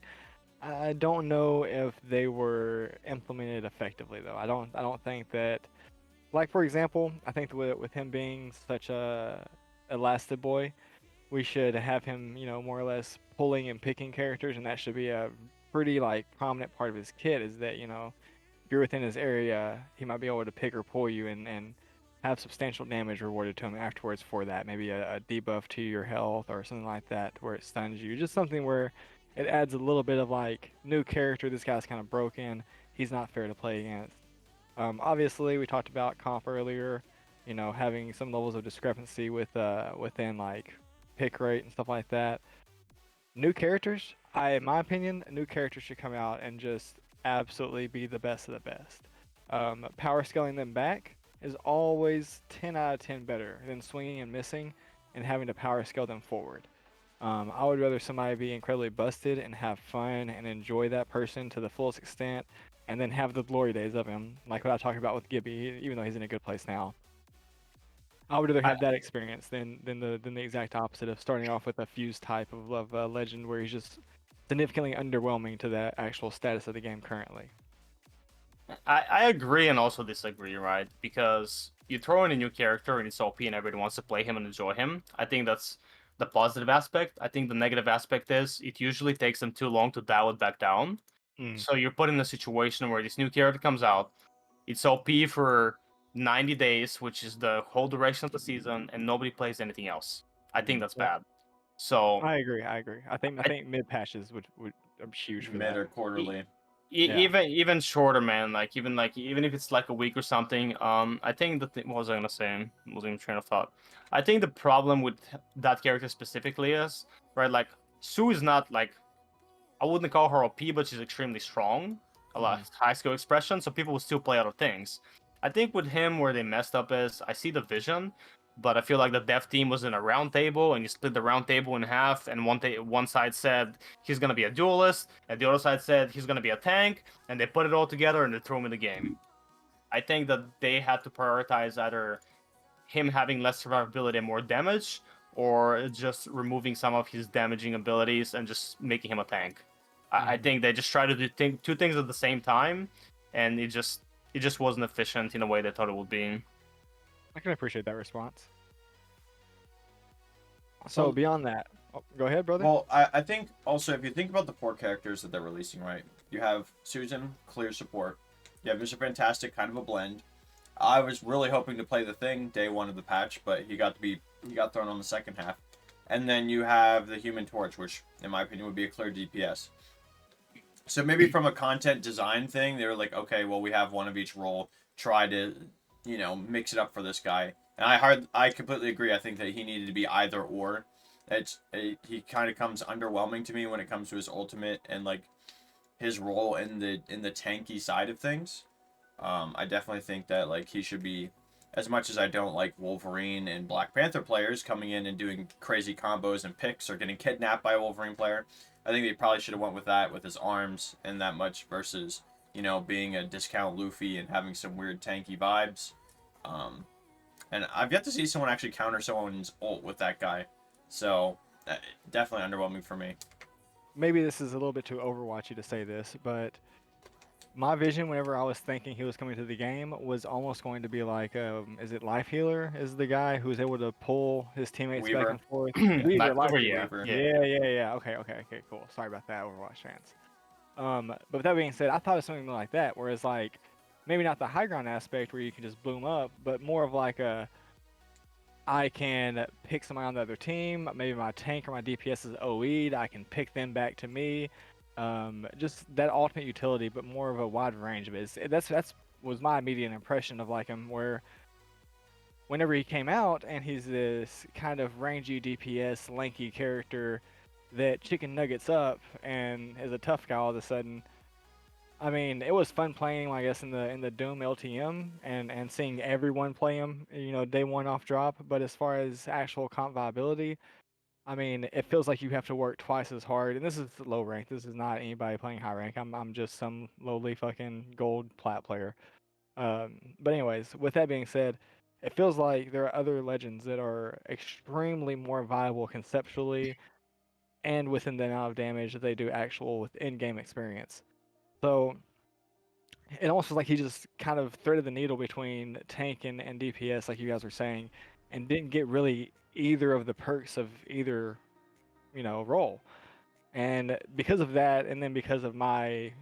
I don't know if they were implemented effectively though. I don't think that, like for example, I think with him being such a elastic boy, we should have him, more or less pulling and picking characters, and that should be a pretty like prominent part of his kit. Is that if you're within his area, he might be able to pick or pull you and have substantial damage rewarded to him afterwards for that. Maybe a debuff to your health or something like that, where it stuns you. Just something where it adds a little bit of like new character. This guy's kind of broken. He's not fair to play against. Obviously, we talked about comp earlier. Having some levels of discrepancy within like pick rate and stuff like that. New characters, in my opinion, new characters should come out and just absolutely be the best of the best. Power scaling them back is always 10 out of 10 better than swinging and missing and having to power scale them forward. I would rather somebody be incredibly busted and have fun and enjoy that person to the fullest extent, and then have the glory days of him, like what I talked about with Gibby, even though he's in a good place now. I would rather I, have that experience than the exact opposite of starting off with a fuse type of legend where he's just significantly underwhelming to the actual status of the game currently. I agree and also disagree, right? Because you throw in a new character and it's OP and everybody wants to play him and enjoy him. I think that's the positive aspect. I think the negative aspect is it usually takes them too long to dial it back down. Mm. So you're put in a situation where this new character comes out, it's OP for 90 days, which is the whole duration of the season, and nobody plays anything else. I think that's Yep. bad. So I agree. I agree. I think I I think mid patches would are huge for mid that. or quarterly. Yeah. even shorter, man. Even if it's like a week or something. I think what was I gonna say? Losing train of thought. I think the problem with that character specifically is right. Like Sue is not like I wouldn't call her OP, but she's extremely strong. A lot Mhm. of high skill expression, so people will still play other things. I think with him, where they messed up is I see the vision, but I feel like the dev team was in a round table and you split the round table in half, and one side said he's gonna be a duelist, and the other side said he's gonna be a tank, and they put it all together and they threw him in the game. I think that they had to prioritize either him having less survivability and more damage, or just removing some of his damaging abilities and just making him a tank. I Mhm. think they just tried to do two things at the same time, and it just wasn't efficient in a way they thought it would be. I can appreciate that response. So Well, beyond that, go ahead, brother. I think also if you think about the four characters that they're releasing, right? You have Susan, clear support. You have Mr. Fantastic, kind of a blend. I was really hoping to play the thing day one of the patch, but he got thrown on the second half. And then you have the Human Torch, which in my opinion would be a clear DPS. So maybe from a content design thing, they were like, okay, well we have one of each role. Try to, mix it up for this guy. And I completely agree. I think that he needed to be either or. He kind of comes underwhelming to me when it comes to his ultimate and like his role in the tanky side of things. I definitely think that like he should be, as much as I don't like Wolverine and Black Panther players coming in and doing crazy combos and picks or getting kidnapped by a Wolverine player. I think they probably should have went with that with his arms and that much versus being a discount Luffy and having some weird tanky vibes. Um, and I've yet to see someone actually counter someone's ult with that guy, so definitely underwhelming for me. Maybe this is a little bit too Overwatchy to say this, but my vision whenever I was thinking he was coming to the game was almost going to be like, is it Life Healer is the guy who's able to pull his teammates back Weaver, and forth? Like Weaver, Life over, Healer. yeah, Weaver. yeah, Yeah, yeah, yeah. Okay, cool. Sorry about that, Overwatch fans. But with that being said, I thought of something like that, whereas like maybe not the high ground aspect where you can just boom up, but more of like I can pick somebody on the other team. Maybe my tank or my DPS is OE'd. I can pick them back to me. Just that ultimate utility, but more of a wide range of it. That's was my immediate impression of like him. Where whenever he came out, and he's this kind of rangy DPS, lanky character that chicken nuggets up and is a tough guy all of a sudden. I mean, it was fun playing, I guess, in the Doom LTM and seeing everyone play him, day one off drop. But as far as actual comp viability, I mean, it feels like you have to work twice as hard. And this is low rank. This is not anybody playing high rank. I'm just some lowly fucking gold plat player. But anyways, with that being said, it feels like there are other legends that are extremely more viable conceptually and within the amount of damage that they do actual with in-game experience. So it almost feels like he just kind of threaded the needle between tank and DPS, like you guys were saying, and didn't get really either of the perks of either, role. And because of that, and then because of my,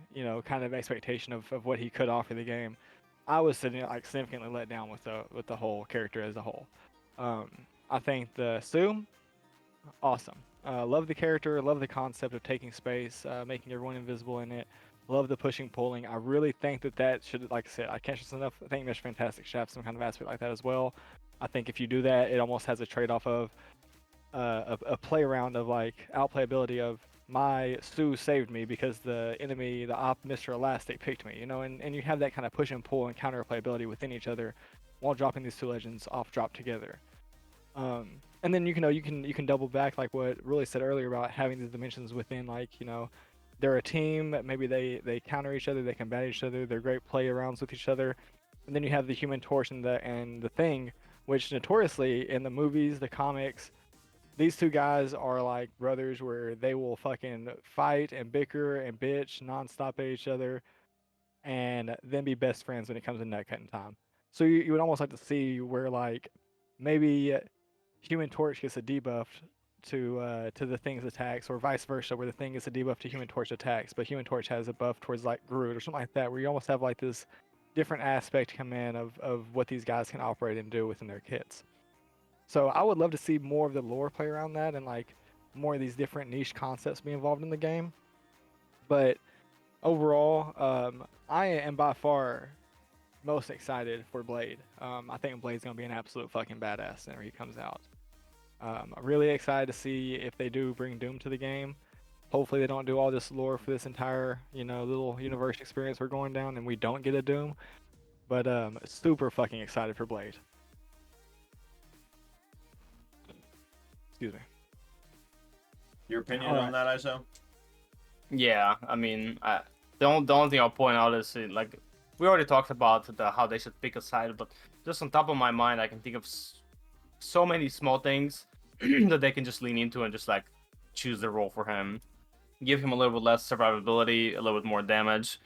kind of expectation of what he could offer the game, I was sitting like significantly let down with the whole character as a whole. Um, I think the Sue, awesome. Love the character, love the concept of taking space, making everyone invisible in it. Love the pushing, pulling. I really think that should, like I said, I can't stress enough. I think Mission Fantastic should have some kind of aspect like that as well. I think if you do that, it almost has a trade-off of a play around of like outplayability of my Sue saved me because the enemy, the op Mr. Elastic picked me, and you have that kind of push and pull and counter playability within each other while dropping these two legends off drop together. And then you can double back like what Really said earlier about having these dimensions within they're a team, maybe they counter each other, they combat each other, they're great play arounds with each other. And then you have the Human Torch and the Thing, which notoriously in the movies, the comics, these two guys are like brothers where they will fucking fight and bicker and bitch nonstop at each other and then be best friends when it comes to nut cutting time. So you would almost like to see where like maybe Human Torch gets a debuff to the Thing's attacks, or vice versa, where the Thing gets a debuff to Human Torch attacks, but Human Torch has a buff towards like Groot or something like that, where you almost have like this different aspect come in of what these guys can operate and do within their kits. So I would love to see more of the lore play around that and like more of these different niche concepts be involved in the game. But overall, I am by far most excited for Blade. I think Blade's gonna be an absolute fucking badass whenever he comes out. I'm really excited to see if they do bring Doom to the game. Hopefully they don't do all this lore for this entire, little universe experience we're going down and we don't get a Doom. But super fucking excited for Blade. Excuse me. Your opinion All on right. that, ISO? Yeah, I mean, the only thing I'll point out is like we already talked about how they should pick a side, but just on top of my mind, I can think of so many small things that they can just lean into and just like choose the role for him. Give him a little bit less survivability, a little bit more damage.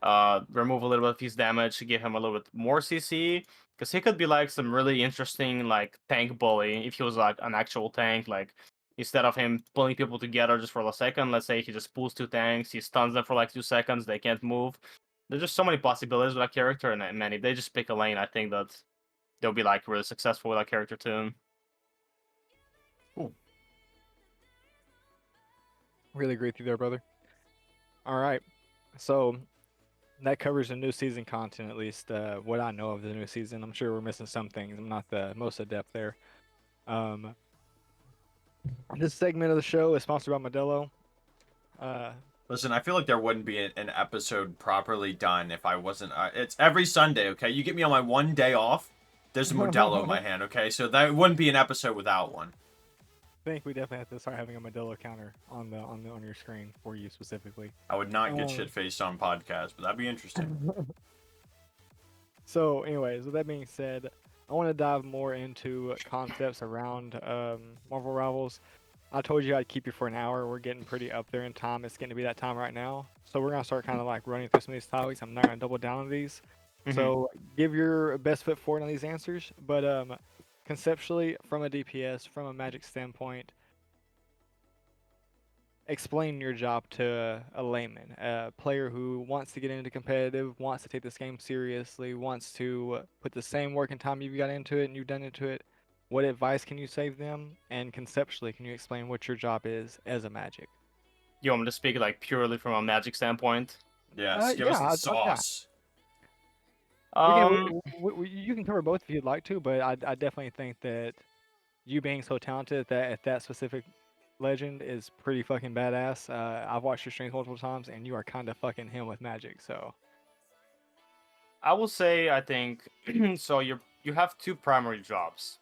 Remove a little bit of his damage, give him a little bit more CC, because he could be like some really interesting like tank bully if he was like an actual tank. Like instead of him pulling people together just for a second, let's say he just pulls two tanks, he stuns them for like 2 seconds, they can't move. There's just so many possibilities with that character, and man, if they just pick a lane, I think that they'll be like really successful with that character too. Cool. Really agree with you there, brother. All right. So that covers the new season content, at least what I know of the new season. I'm sure we're missing some things. I'm not the most adept there. Um, this segment of the show is sponsored by Modelo. Listen, I feel like there wouldn't be an episode properly done if I wasn't. It's every Sunday, okay? You get me on my one day off, there's a Modelo in my hand, okay? So that wouldn't be an episode without one. I think we definitely have to start having a Modelo counter on your screen for you specifically. I would not get shit-faced on podcast, but that'd be interesting. So, anyways, with that being said, I want to dive more into concepts around Marvel Rivals. I told you I'd keep you for an hour. We're getting pretty up there in time. It's getting to be that time right now. So we're gonna start kind of like running through some of these topics. I'm not gonna double down on these. So give your best foot forward on these answers. But conceptually, from a DPS, from a Magic standpoint, explain your job to a layman, a player who wants to get into competitive, wants to take this game seriously, wants to put the same work and time you've got into it and you've done into it. What advice can you save them? And conceptually, can you explain what your job is as a Magic? You want me to speak like purely from a Magic standpoint? Yes, give us the sauce. You can cover both if you'd like to, but I definitely think that you being so talented at that specific legend is pretty fucking badass. I've watched your streams multiple times, and you are kind of fucking him with Magic. So I will say I think so. You have two primary jobs.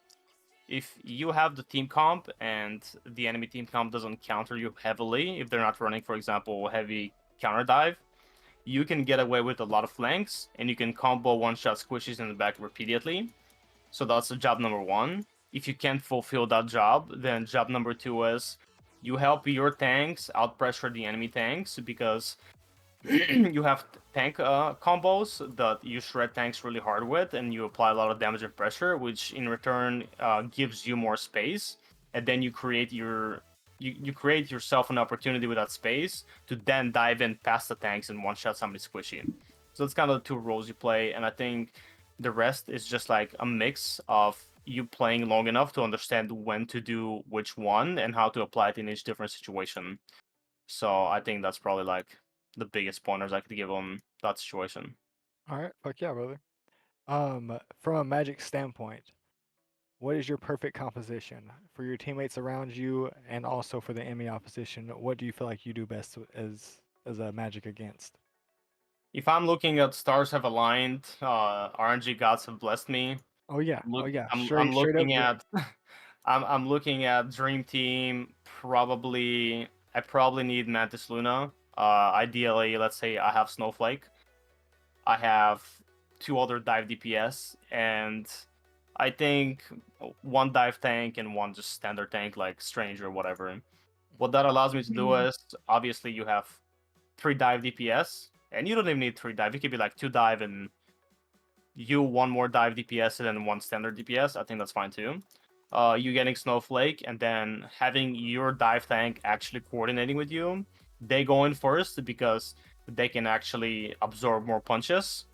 if you have the team comp and the enemy team comp doesn't counter you heavily, if they're not running, for example, heavy counter dive, you can get away with a lot of flanks, and you can combo one-shot squishies in the back repeatedly. So that's job number one. If you can't fulfill that job, then job number two is you help your tanks outpressure the enemy tanks, because you have tank combos that you shred tanks really hard with, and you apply a lot of damage and pressure, which in return gives you more space, and then you create yourself an opportunity with that space to then dive in past the tanks and one shot somebody squishy. So that's kind of the two roles you play, and I think the rest is just like a mix of you playing long enough to understand when to do which one and how to apply it in each different situation. So I think that's probably like the biggest pointers I could give on that situation. All right, fuck yeah, brother. From a Magic standpoint, what is your perfect composition for your teammates around you, and also for the enemy opposition? What do you feel like you do best as a Magic against? If I'm looking at stars have aligned, RNG gods have blessed me. Oh yeah, oh Look, yeah, I'm straight up looking dream. at I'm looking at Dream Team. I probably need Mantis Luna. Ideally, let's say I have Snowflake. I have two other dive DPS, and I think one dive tank and one just standard tank like Strange or whatever. What that allows me to do is, obviously, you have 3 dive DPS, and you don't even need 3 dive. It could be like 2 dive and you one more dive DPS and then one standard DPS. I think that's fine too. You getting Snowflake and then having your dive tank actually coordinating with you. They go in first because they can actually absorb more punches,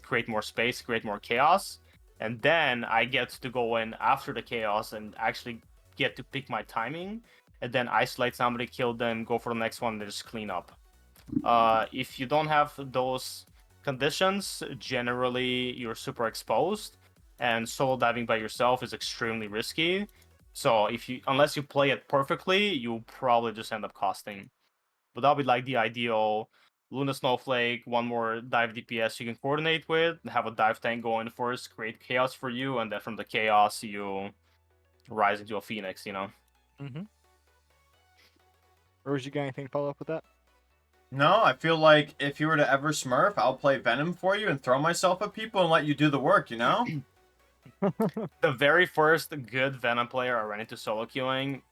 create more space, create more chaos. And then I get to go in after the chaos and actually get to pick my timing and then isolate somebody, kill them, go for the next one, and just clean up. If you don't have those conditions, generally you're super exposed, and solo diving by yourself is extremely risky. So unless you play it perfectly, you'll probably just end up costing. But that'll be like the ideal Luna Snowflake, one more dive DPS you can coordinate with, have a dive tank go in first, create chaos for you, and then from the chaos you rise into a phoenix, you know? Mm-hmm. Or you got anything to follow up with that? No, I feel like if you were to ever smurf, I'll play Venom for you and throw myself at people and let you do the work, you know? The very first good Venom player I ran into solo queuing,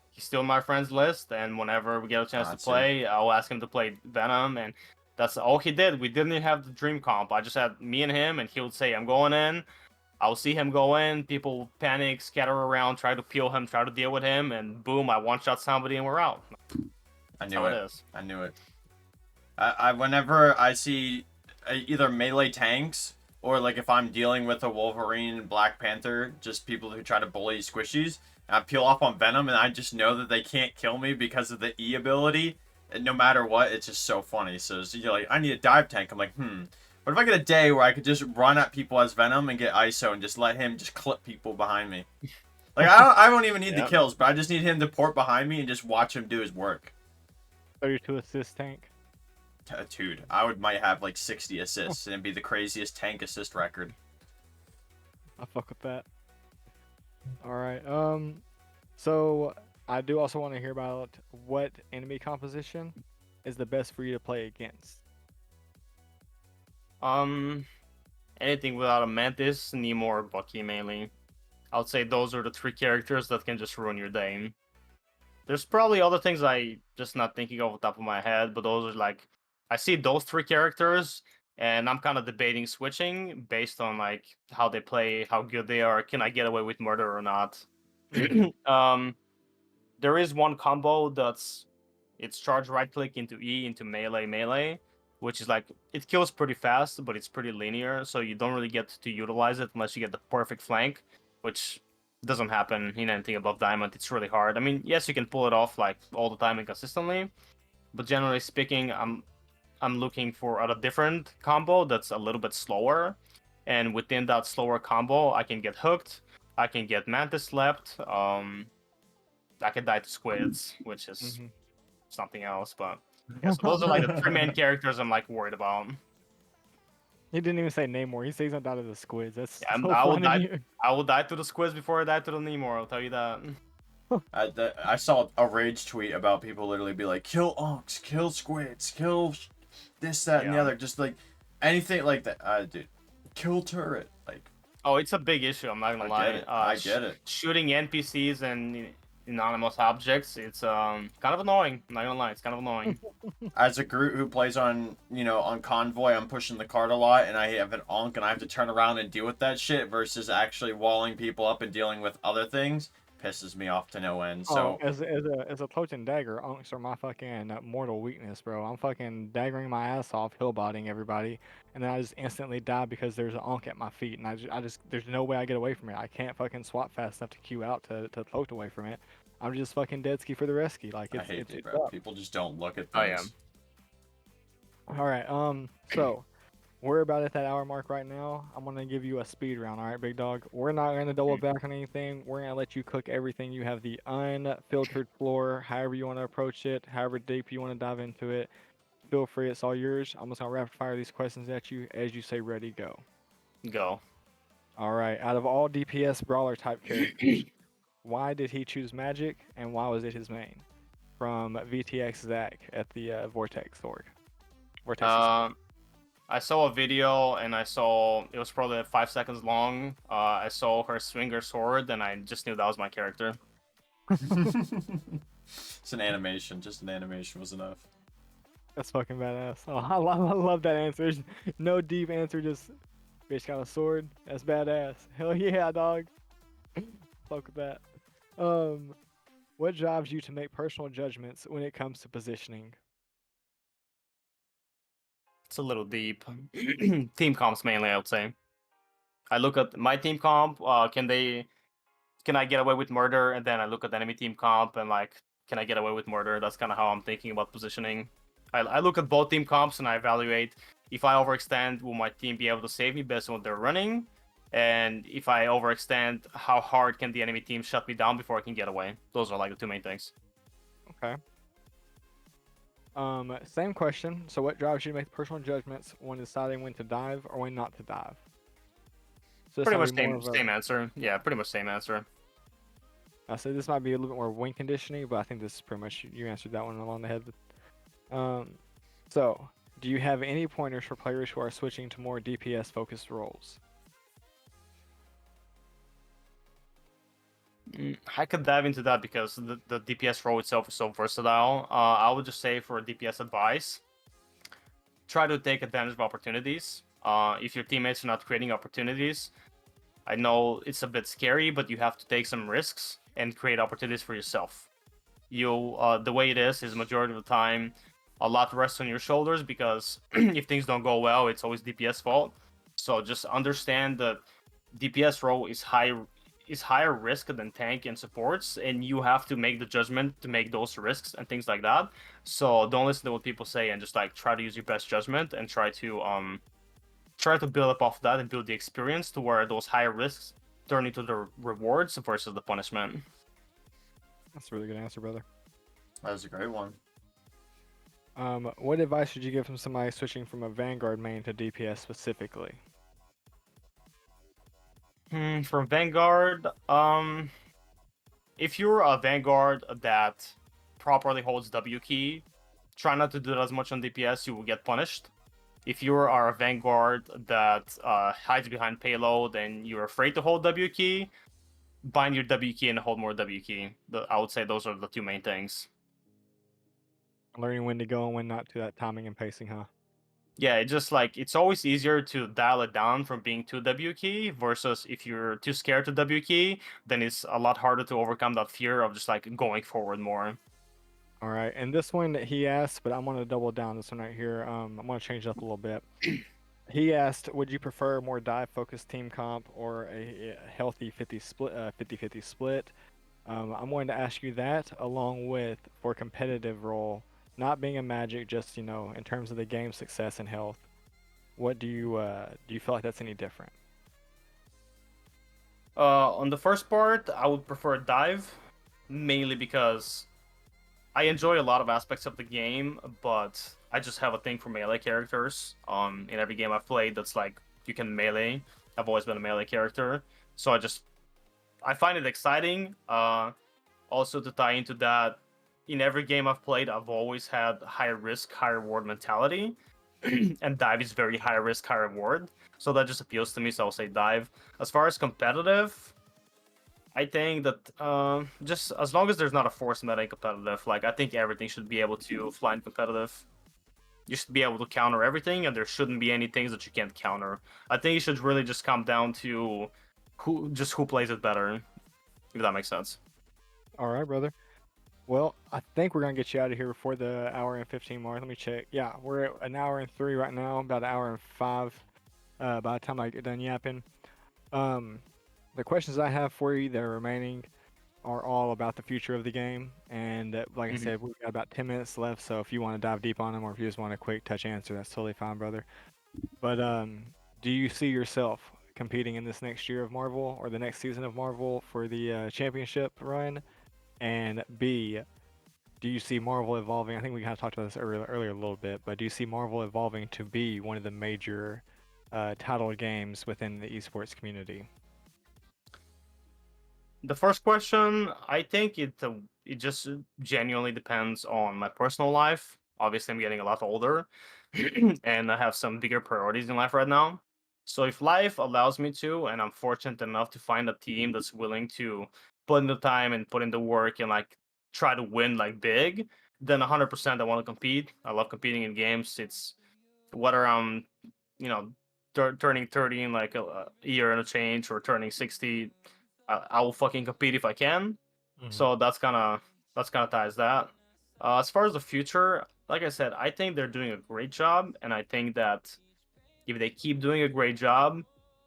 he's still on my friends list, and whenever we get a chance to Gotcha. play, I'll ask him to play Venom, and that's all he did. We didn't even have the dream comp. I just had me and him, and he would say, I'm going in. I'll see him go in, people panic, scatter around, try to peel him, try to deal with him, and boom, I one-shot somebody and we're out. I That's knew how it. it is. I knew it. Whenever I see either melee tanks or like if I'm dealing with a Wolverine and Black Panther, just people who try to bully squishies, I peel off on Venom and I just know that they can't kill me because of the E ability. And no matter what, it's just so funny. So you're like, I need a dive tank. I'm like, what if I get a day where I could just run at people as Venom and get ISO and just let him just clip people behind me? Like I don't even need the Yep. kills, but I just need him to port behind me and just watch him do his work. 32 assist tank. Dude, might have like 60 assists and it'd be the craziest tank assist record. I fuck with that. All right. So I do also want to hear about what enemy composition is the best for you to play against. Anything without a Mantis, Nemo, or Bucky mainly. I would say those are the 3 characters that can just ruin your day. There's probably other things I just not thinking off the top of my head, but those are like, I see those 3 characters, and I'm kind of debating switching based on like how they play, how good they are. Can I get away with murder or not? There is one combo it's charge right click into E into melee, which is like it kills pretty fast, but it's pretty linear, so you don't really get to utilize it unless you get the perfect flank, which doesn't happen in anything above diamond. It's really hard. I mean, yes, you can pull it off like all the time and consistently, but generally speaking, I'm looking for a different combo that's a little bit slower, and within that slower combo, I can get hooked, I can get mantis slept, I can die to squids, which is something else, but yeah, so those are like the 3 main characters I'm like worried about. He didn't even say Namor. He says he's gonna die to the squids. That's Yeah, so I will funny. die. I will die to the squids before I die to the Namor. I'll tell you that. I saw a rage tweet about people literally be like, kill onks, kill squids, kill this, that, and the Yeah. other. Just like anything like that. Dude, kill turret. Like, Oh, it's a big issue. I'm not gonna lie. get it. I get it. Shooting NPCs and anonymous objects. It's kind of annoying. I'm not gonna lie. It's kind of annoying. As a Groot who plays on, on Convoy, I'm pushing the cart a lot, and I have an onk, and I have to turn around and deal with that shit versus actually walling people up and dealing with other things. Pisses me off to no end. So, As a cloak and dagger, unks are my fucking mortal weakness, bro. I'm fucking daggering my ass off, hillbotting everybody, and then I just instantly die because there's an onk at my feet, and I just there's no way I get away from it. I can't fucking swap fast enough to queue out to cloak away from it. I'm just fucking dead ski for the rescue. Like I it's hate it's, it, it's bro. up. People just don't look at I things. am. All right. So we're about at that hour mark right now. I'm gonna give you a speed round. All right, big dog. We're not gonna double back on anything. We're gonna let you cook everything. You have the unfiltered floor. However you want to approach it, however deep you want to dive into it. Feel free. It's all yours. I'm just gonna rapid fire these questions at you as you say ready, go. Go. All right. Out of all DPS brawler type characters, why did he choose Magik and why was it his main? From VTX Zach at the Vortex org. Vortex. I saw a video and I saw it was probably 5 seconds long. I saw her swing her sword and I just knew that was my character. It's an animation. Just an animation was enough. That's fucking badass. Oh, I love that answer. There's no deep answer, just bitch got a sword. That's badass. Hell yeah, dog. Fuck with that. What drives you to make personal judgments when it comes to positioning? It's a little deep. Team comps mainly, I would say. I look at my team comp. Can I get away with murder? And then I look at the enemy team comp and like, can I get away with murder? That's kind of how I'm thinking about positioning. I look at both team comps and I evaluate if I overextend, will my team be able to save me based on what they're running? And if I overextend, how hard can the enemy team shut me down before I can get away? Those are like the two main things. Okay. Same question. So what drives you to make personal judgments when deciding when to dive or when not to dive? So this Pretty might much be more of a- same answer. Yeah, pretty much same answer. I say this might be a little bit more wing conditioning, but I think this is pretty much you answered that one along the head. So do you have any pointers for players who are switching to more DPS focused roles? I could dive into that because the DPS role itself is so versatile. I would just say for DPS advice, try to take advantage of opportunities. If your teammates are not creating opportunities, I know it's a bit scary, but you have to take some risks and create opportunities for yourself. The way it is majority of the time a lot rests on your shoulders because if things don't go well, it's always DPS fault. So just understand that DPS role is higher risk than tank and supports, and you have to make the judgment to make those risks and things like that. So don't listen to what people say and just like try to use your best judgment and try to build up off that and build the experience to where those higher risks turn into the rewards versus the punishment. That's a really good answer, brother. That was a great one. What advice would you give from somebody switching from a Vanguard main to DPS specifically? For Vanguard, if you're a Vanguard that properly holds W key, try not to do that as much on DPS, you will get punished. If you are a Vanguard that hides behind payload and you're afraid to hold W key, bind your W key and hold more W key. I would say those are the two main things. Learning when to go and when not to, that timing and pacing, huh? Yeah, it's always easier to dial it down from being too W key versus if you're too scared to W key, then it's a lot harder to overcome that fear of just like going forward more. All right, and this one he asked, but I'm gonna double down this one right here. I'm gonna change it up a little bit. He asked, would you prefer a more dive focused team comp or a healthy 50 split, 50-50 split? I'm going to ask you that along with for competitive role, not being a Magic, just in terms of the game success and health. What do you feel like that's any different? On the first part, I would prefer dive, mainly because I enjoy a lot of aspects of the game, but I just have a thing for melee characters. In every game I've played, that's like you can melee. I've always been a melee character, so I find it exciting. Also to tie into that, in every game I've played, I've always had high risk, high reward mentality, and dive is very high risk, high reward. So that just appeals to me. So I'll say dive. As far as competitive, I think that just as long as there's not a force meta in competitive, like I think everything should be able to fly in competitive. You should be able to counter everything, and there shouldn't be any things that you can't counter. I think it should really just come down to who plays it better, if that makes sense. All right, brother. Well, I think we're gonna get you out of here before the hour and 15 mark. Let me check. Yeah, we're at an hour and 3 right now, about an hour and 5 by the time I get done yapping. Um, the questions I have for you that are remaining are all about the future of the game. And like I Mhm. said, we've got about 10 minutes left. So if you want to dive deep on them or if you just want a quick touch answer, that's totally fine, brother. But do you see yourself competing in this next year of Marvel or the next season of Marvel for the championship run? And B, do you see Marvel evolving? I think we kind of talked about this earlier a little bit, but do you see Marvel evolving to be one of the major titled games within the esports community? The first question, I think it just genuinely depends on my personal life. Obviously, I'm getting a lot older, and I have some bigger priorities in life right now. So if life allows me to, and I'm fortunate enough to find a team that's willing to put in the time and put in the work and like try to win like big, then 100% I want to compete. I love competing in games. It's whether I'm, you know, turning 30 in like a year and a change or turning 60, I will fucking compete if I can. Hmm. So that's kind of ties that. As far as the future, like I said, I think they're doing a great job, and I think that if they keep doing a great job,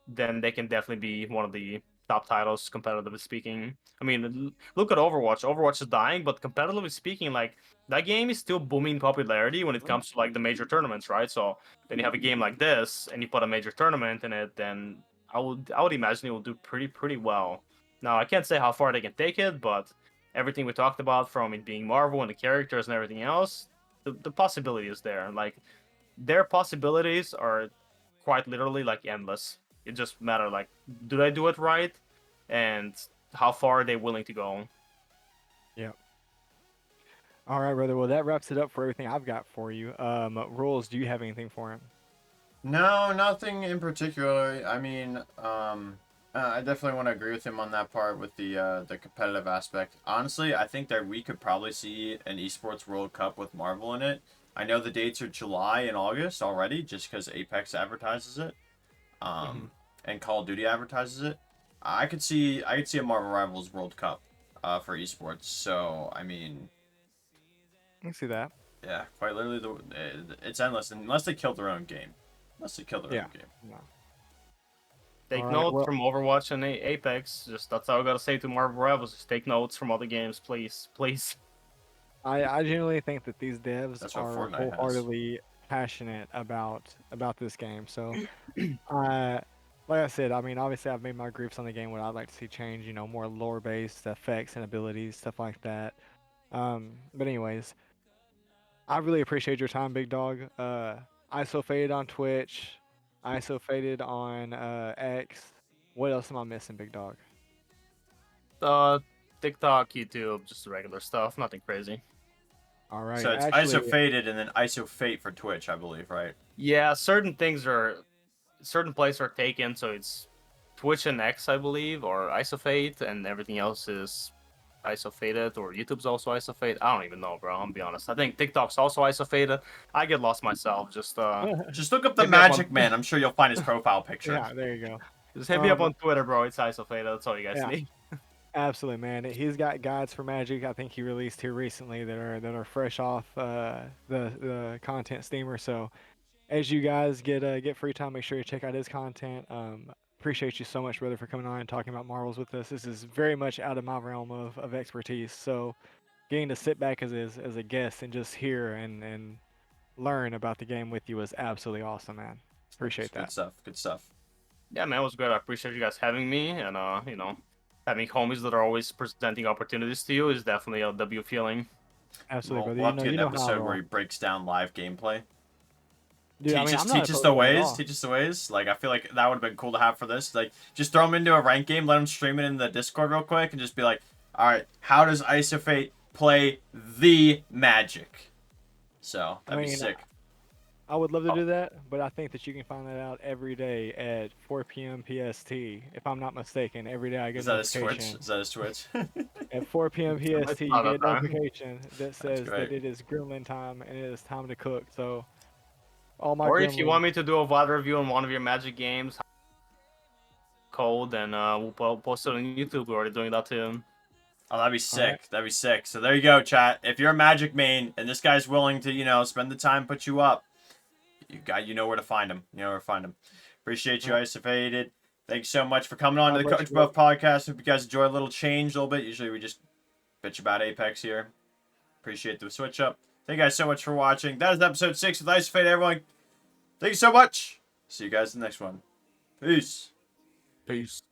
then they can definitely be one of the top titles, competitively speaking. I mean, look at Overwatch. Overwatch is dying, but competitively speaking, like that game is still booming popularity when it comes to like the major tournaments, right? So then you have a game like this, and you put a major tournament in it, then I would imagine it will do pretty well. Now I can't say how far they can take it, but everything we talked about, from it being Marvel and the characters and everything else, the possibility is there. Like their possibilities are quite literally like endless. It just matter like, do they do it right, and how far are they willing to go? Yeah. All right, brother. Well, that wraps it up for everything I've got for you. Rules, do you have anything for him? No, nothing in particular. I mean, I definitely want to agree with him on that part with the competitive aspect. Honestly, I think that we could probably see an esports World Cup with Marvel in it. I know the dates are July and August already, just because Apex advertises it, Hmm. and Call of Duty advertises it. I could see a Marvel Rivals World Cup, for esports. So I mean, I can see that. yeah, quite literally, it's endless unless they kill their own game. Unless they kill their Yeah. own game. No. All Take right. notes Well, from Overwatch and Apex. Just that's all I gotta say to Marvel Rivals. Just take notes from other games, please. I genuinely think that these devs That's what are Fortnite has. wholeheartedly passionate about this game. So, uh, like I said, I mean, obviously, I've made my groups on the game. What I'd like to see change, more lore-based effects and abilities, stuff like that. But anyways, I really appreciate your time, big dog. Isofaded on Twitch, Isofaded on X. What else am I missing, big dog? uh, TikTok, YouTube, just regular stuff, nothing crazy. All right, So it's actually, ISO faded and then ISO fate for Twitch, I believe, right? Yeah, certain places are taken, so it's Twitch and X, I believe, or Isofate, and everything else is isofaded, or YouTube's also isofaded. I don't even know, bro. I'm gonna be honest. I think TikTok's also isofaded. I get lost myself. Just look up the Hit me up on Magic Man. I'm sure you'll find his profile picture. yeah, there you go. just hit me up Um, on Twitter, bro. It's isofaded. That's all you guys yeah. need. Absolutely, man. He's got guides for Magic. I think he released here recently that are fresh off the content steamer. So as you guys get free time, make sure you check out his content. Appreciate you so much, brother, for coming on and talking about Marvels with us. This is very much out of my realm of expertise. So getting to sit back as a guest and just hear and learn about the game with you was absolutely awesome, man. It's Appreciate good that. stuff. Good stuff. Yeah, man, it was good. I appreciate you guys having me, and having homies that are always presenting opportunities to you is definitely a W feeling. Absolutely, We'll have to brother. get You an know how I episode where roll. he breaks down live gameplay. Dude, I mean, I'm not Teach us opposed the to it at ways. all. Teach us the ways. Like I feel like that would have been cool to have for this. Like just throw him into a ranked game, let him stream it in the Discord real quick, and just be like, all right, how does Isofate play the Magic? So I that'd be mean, sick. I would love to Oh. do that, but I think that you can find that out every day at 4 p.m. PST. If I'm not mistaken, every day I get Is a that his Twitch? notification. Is that his Twitch? At 4 p.m. might PST, be you about get a that time. notification that says great. that it is gremlin time and it is time to cook. So, all my Or if you want gremlins. me to do a VOD review on one of your Magic games, code, and we'll post it on YouTube. We're already doing that too. Oh, that'd be sick. Alright. That'd be sick. So there you go, chat. If you're a Magic main and this guy's willing to, spend the time, put you up, you know where to find him. You know where to find him. Appreciate you, Alright. Isofaded. Thanks so much for coming on to God the bless Coach you, Buff podcast. Hope you guys enjoy a little change a little bit. Usually we just bitch about Apex here. Appreciate the switch up. Thank you guys so much for watching. That is episode 6 with Isofaded, everyone. Thank you so much. See you guys in the next one. Peace. Peace.